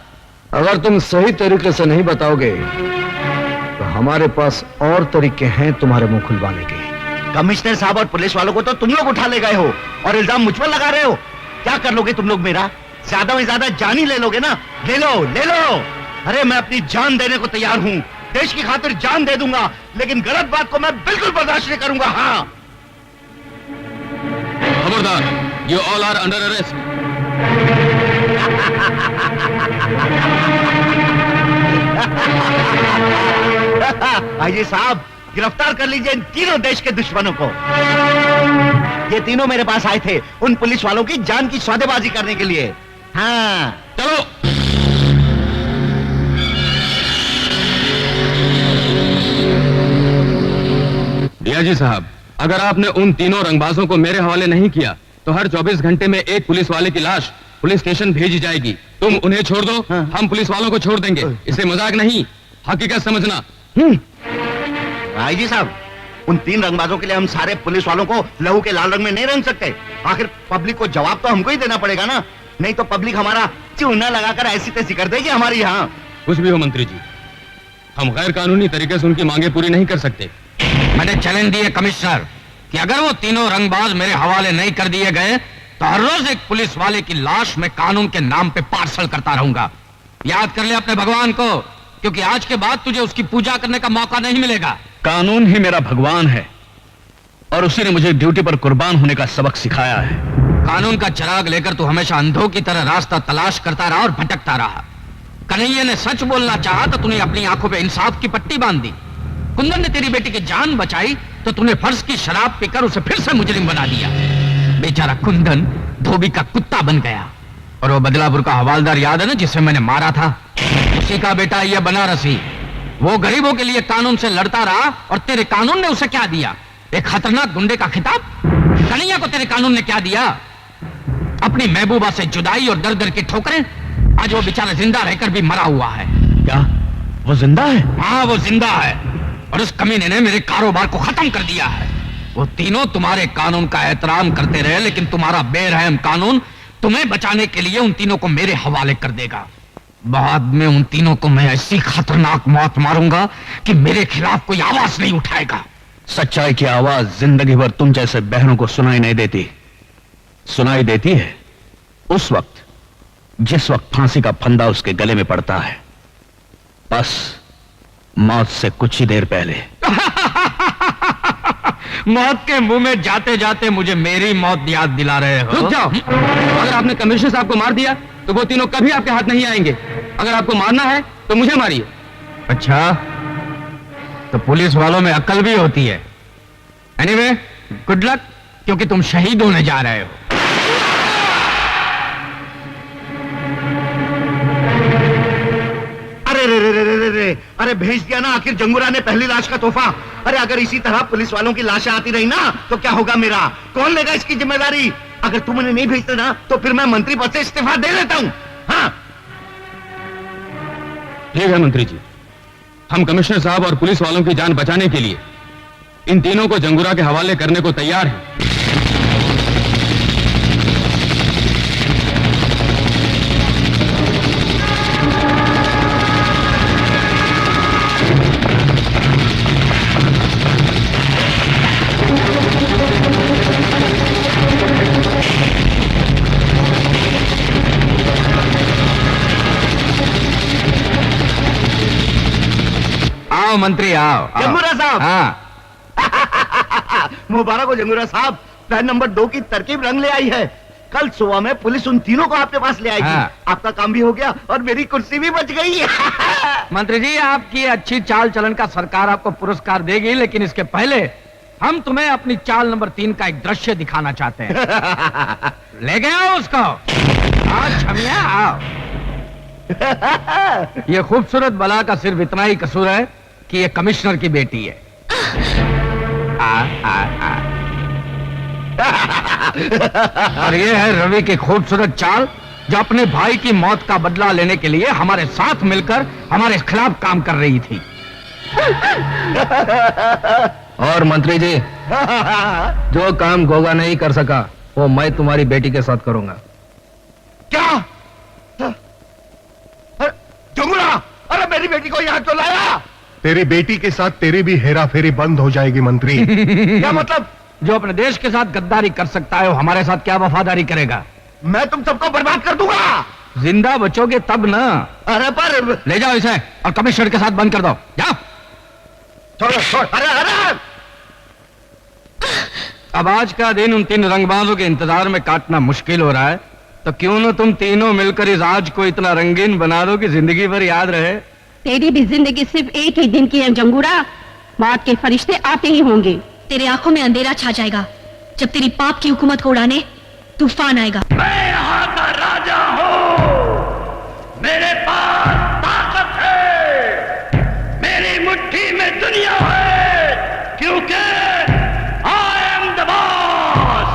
अगर तुम सही तरीके से नहीं बताओगे तो हमारे पास और तरीके हैं तुम्हारे मुंह खुलवाने के। कमिश्नर साहब और पुलिस वालों को तो तुम लोग उठा ले गए हो और इल्जाम मुझ पर लगा रहे हो। क्या कर लोगे तुम लोग मेरा? ज्यादा में ज्यादा जान ही ले लोगे ना? ले लो, ले लो। अरे मैं अपनी जान देने को तैयार हूं, देश की खातिर जान दे दूंगा, लेकिन गलत बात को मैं बिल्कुल बर्दाश्त नहीं करूंगा। हाँ, खबरदार, you all are under arrest. आइए साहब, गिरफ्तार कर लीजिए इन तीनों देश के दुश्मनों को। ये तीनों मेरे पास आए थे उन पुलिस वालों की जान की सौदेबाजी करने के लिए। हाँ चलो। डीआईजी साहब, अगर आपने उन तीनों रंगबाजों को मेरे हवाले नहीं किया तो हर 24 घंटे में एक पुलिस वाले की लाश पुलिस स्टेशन भेजी जाएगी। तुम उन्हें छोड़ दो, हम पुलिस वालों को छोड़ देंगे। इसे मजाक नहीं, हकीकत समझना। आईजी साहब, उन 3 रंगबाजों के लिए हम सारे पुलिस वालों को लहू के लाल रंग में नहीं रंग सकते। आखिर पब्लिक को जवाब तो हमको ही देना पड़ेगा ना, नहीं तो पब्लिक हमारा चूना लगाकर ऐसी तैसी कर देगी हमारी यहाँ। कुछ भी हो मंत्री जी, हम गैर कानूनी तरीके से उनकी मांगे पूरी नहीं कर सकते। मैंने चैलेंज दिए कमिश्नर कि अगर वो तीनों रंगबाज मेरे हवाले नहीं कर दिए गए तो हर रोज एक पुलिस वाले की लाश मैं कानून के नाम पे पार्सल करता रहूंगा। याद कर ले अपने भगवान को, क्योंकि आज के बाद तुझे उसकी पूजा करने का मौका नहीं मिलेगा। कानून ही मेरा भगवान है और उसी ने मुझे ड्यूटी पर कुर्बान होने का सबक सिखाया है। कानून का चिराग लेकर तू हमेशा अंधों की तरह रास्ता तलाश करता रहा और भटकता रहा। कन्हैया ने सच बोलना चाहा तो तूने अपनी आंखों पे इंसाफ की पट्टी बांध दी। कुंदन ने तेरी बेटी की जान बचाई तो तूने फर्ज की शराब पीकर उसे फिर से मुजरिम बना दिया। बेचारा कुंदन धोबी का कुत्ता बन गया। और वो बदलापुर का हवालदार याद है ना, जिसे मैंने मारा था? उसी का बेटा ये बनारसी, वो गरीबों के लिए कानून से लड़ता रहा और तेरे कानून ने उसे क्या दिया? एक खतरनाक गुंडे का खिताब। कन्हैया को तेरे कानून ने क्या दिया? अपनी महबूबा से जुदाई और दर दर की ठोकरें। आज वो बेचारा जिंदा रहकर भी मरा हुआ है। क्या वो जिंदा है? हाँ, वो जिंदा है और उस कमीने ने मेरे कारोबार को खत्म कर दिया है। वो तीनों तुम्हारे कानून का एहतराम करते रहे, लेकिन तुम्हारा बेरहम कानून तुम्हें बचाने के लिए उन तीनों को मेरे हवाले कर देगा। बाद में उन तीनों को मैं ऐसी खतरनाक मौत मारूंगा कि मेरे खिलाफ कोई आवाज नहीं उठाएगा। सच्चाई की आवाज जिंदगी भर तुम जैसे बहनों को सुनाई नहीं देती। सुनाई देती है उस वक्त जिस वक्त फांसी का फंदा उसके गले में पड़ता है, बस मौत से कुछ ही देर पहले। मौत के मुंह में जाते जाते मुझे मेरी मौत याद दिला रहे हो। रुक जाओ। अगर आपने कमिश्नर साहब को मार दिया तो वो तीनों कभी आपके हाथ नहीं आएंगे। अगर आपको मारना है तो मुझे मारिए। अच्छा, तो पुलिस वालों में अक्ल भी होती है। एनीवे, गुड लक, क्योंकि तुम शहीद होने जा रहे हो। अरे भेज दिया ना आखिर जंगूरा ने पहली लाश का तोहफा। अरे अगर इसी तरह पुलिस वालों की लाशें आती रही ना तो क्या होगा मेरा? कौन लेगा इसकी जिम्मेदारी? अगर तुम उन्हें नहीं भेजते ना तो फिर मैं मंत्री पद से इस्तीफा दे देता हूं। हाँ ठीक है मंत्री जी, हम कमिश्नर साहब और पुलिस वालों की जान बचाने के लिए इन तीनों को जंगूरा के हवाले करने को तैयार हैं। आओ मंत्री, आओ। जंगूरा साहब। हाँ। मुबारक हो जंगूरा साहब, प्लान नंबर 2 की तरकीब रंग ले आई है। कल सुबह में पुलिस उन तीनों को आपके पास ले आएगी। हाँ। आपका काम भी हो गया और मेरी कुर्सी भी बच गई। मंत्री जी, आपकी अच्छी चाल चलन का सरकार आपको पुरस्कार देगी, लेकिन इसके पहले हम तुम्हें अपनी चाल नंबर 3 का एक दृश्य दिखाना चाहते हैं। ले गए आओ उसको। आओ छमिया, आओ। ये खूबसूरत बला का सिर्फ इतना ही कसूर है कि ये कमिश्नर की बेटी है। और ये है रवि की खूबसूरत चाल, जो अपने भाई की मौत का बदला लेने के लिए हमारे साथ मिलकर हमारे खिलाफ काम कर रही थी। और मंत्री जी, जो काम गोगा नहीं कर सका वो मैं तुम्हारी बेटी के साथ करूंगा। क्या? जंगूरा, अरे मेरी बेटी को यहाँ क्यों लाया? तेरी बेटी के साथ तेरी भी हेरा फेरी बंद हो जाएगी मंत्री। क्या मतलब? जो अपने देश के साथ गद्दारी कर सकता है वो हमारे साथ क्या वफादारी करेगा? मैं तुम सबको बर्बाद कर दूंगा। जिंदा बचोगे तब ना। अरे पर ले जाओ इसे और कमिश्नर के साथ बंद कर दो। जाओ। छोड़। अरे अब आज का दिन उन 3 रंगबाजों के इंतजार में काटना मुश्किल हो रहा है, तो क्यों ना तुम तीनों मिलकर इस आज को इतना रंगीन बना दो कि जिंदगी भर याद रहे। तेरी भी जिंदगी सिर्फ एक ही दिन की है जंगूरा। मौत के फरिश्ते आते ही होंगे। तेरे आंखों में अंधेरा छा जाएगा जब तेरी पाप की हुकूमत को उड़ाने तूफान आएगा। मैं यहाँ का राजा हूँ, मेरे पास ताकत है, मेरी मुट्ठी में दुनिया है, क्योंकि I am the boss,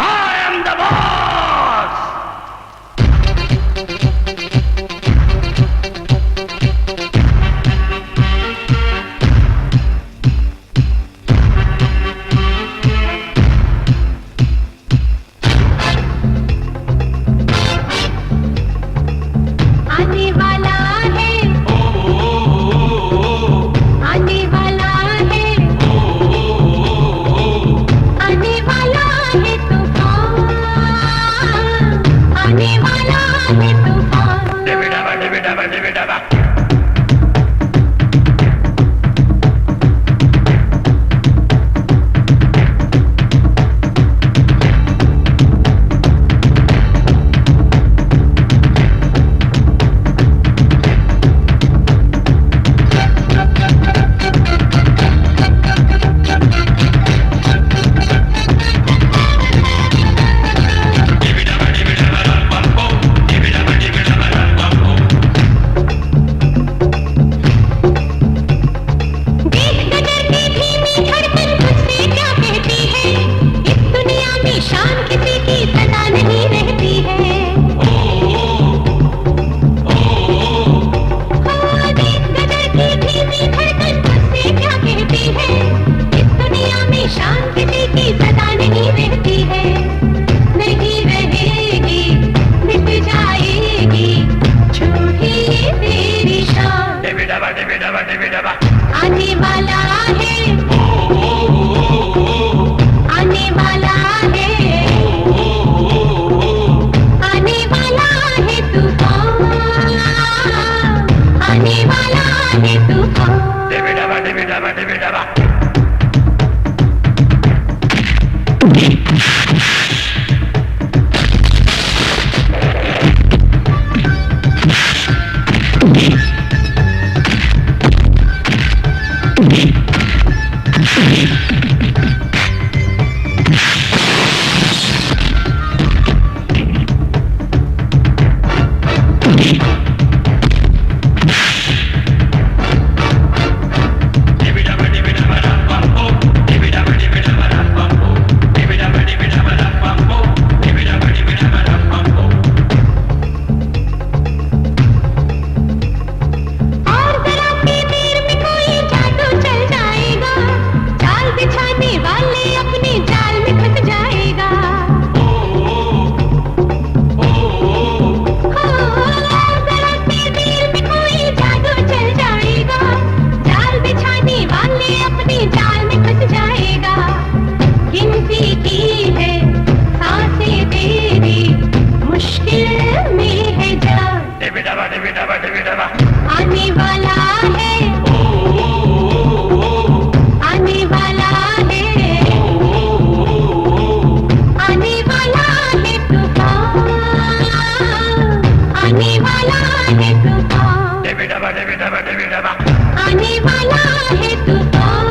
I am the boss। आने वाला है, आने वाला है, आने वाला है तूफान, आने वाला है तूफान। डिबिडाबा डिबिडाबा डिबिडाबा। आने वाला है, आने वाला है, आने वाला है तूफान, आने वाला है तूफान। डिबिडाबा डिबिडाबा डिबिडाबा। आने वाला है, आने वाला है, आने वाला है तूफान, आने वाला है तूफान। डिबिडाबा डिबिडाबा डिबिडाबा। आने वाला है तूफान,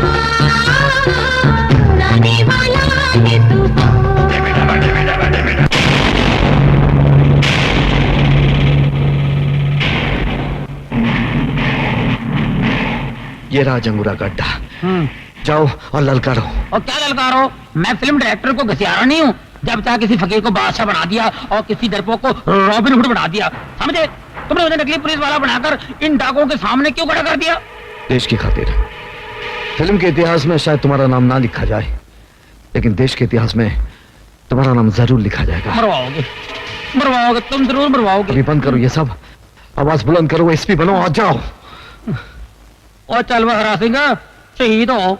आने वाला है तूफान। डिबिडाबा डिबिडाबा डिबिडाबा। ये रहा जंगूरा गड्ढा, जाओ और ललकारो। और क्या ललकारो? मैं फिल्म डायरेक्टर को घसियारा नहीं हूँ। जब चाहे किसी फकीर को बादशाह बना दिया और किसी डरपोक को रॉबिन हुड बना दिया, समझे? तुमने मुझे नकली पुलिस वाला बनाकर इन डाकुओं के सामने क्यों खड़ा कर दिया? देश की खातिर। फिल्म के इतिहास में शायद तुम्हारा नाम ना लिखा जाए, लेकिन देश के इतिहास में तुम्हारा नाम जरूर लिखा जाएगा। मरवाओगे, मरवाओगे, तुम जरूर मरवाओगे। अभी बंद करो ये सब, आवाज बुलंद करो, एसपी बनो, आ जाओ। और चल वह हरा सिंह, शहीद हो।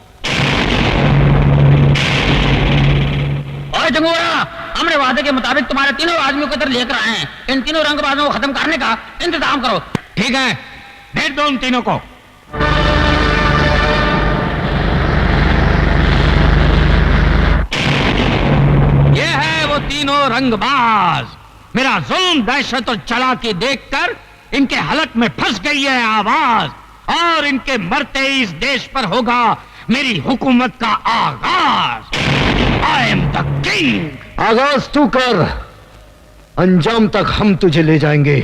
और जंगूरा, हमने वादे के मुताबिक तुम्हारे तीनों आदमियों को इधर लेकर आए हैं। इन तीनों रंगबाजों को खत्म करने का इंतजाम करो। ठीक है, भेज दो उन तीनों को। ये है वो तीनों रंगबाज। मेरा जुल्म, दहशत और चालाकी देखकर इनके हलक में फंस गई है आवाज, और इनके मरते ही इस देश पर होगा मेरी हुकूमत का आगाज। आई एम द आगाज तू कर, अंजाम तक हम तुझे ले जाएंगे।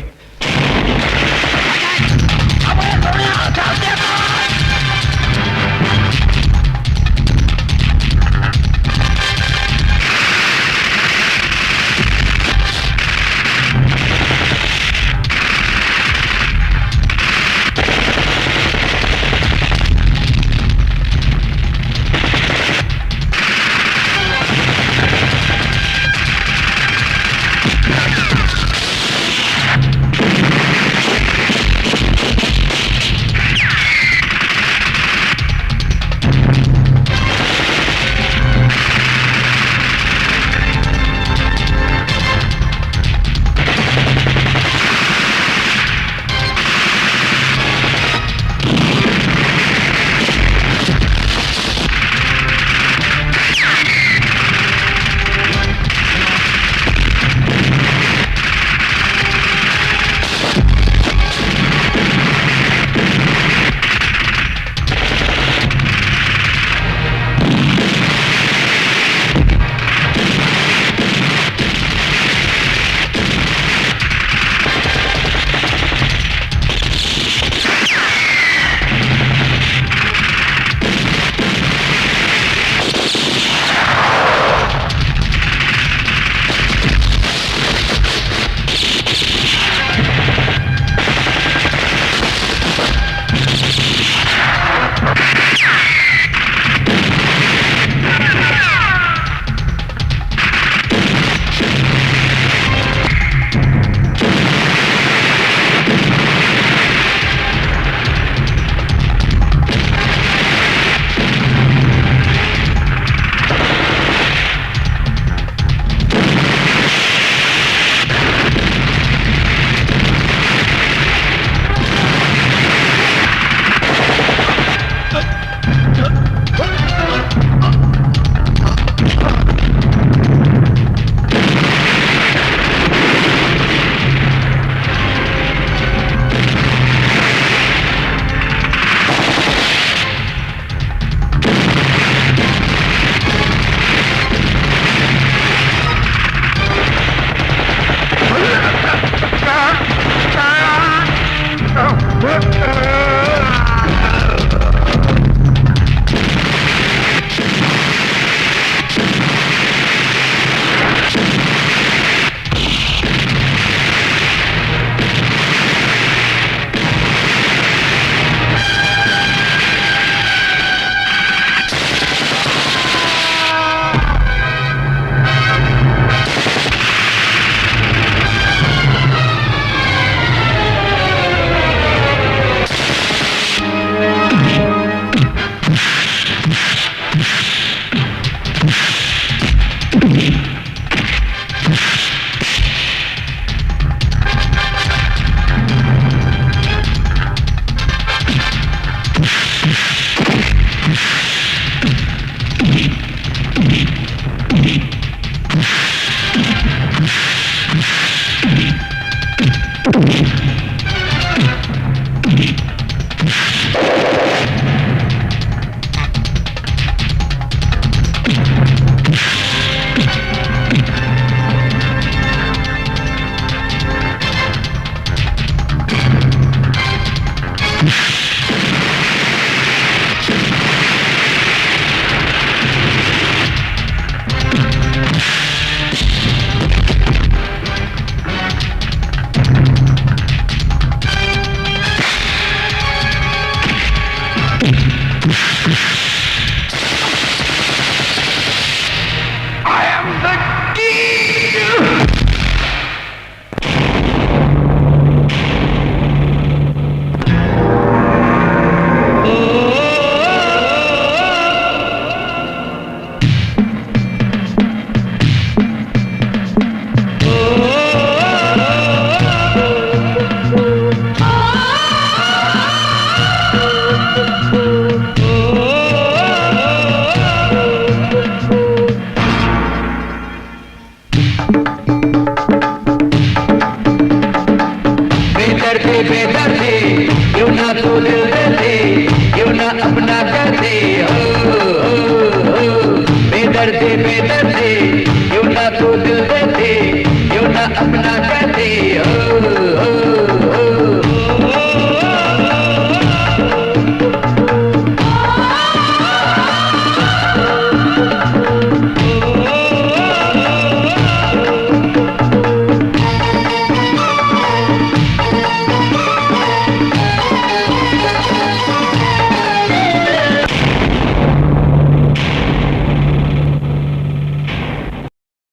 बेदर्दी बेदर्दी तू दिल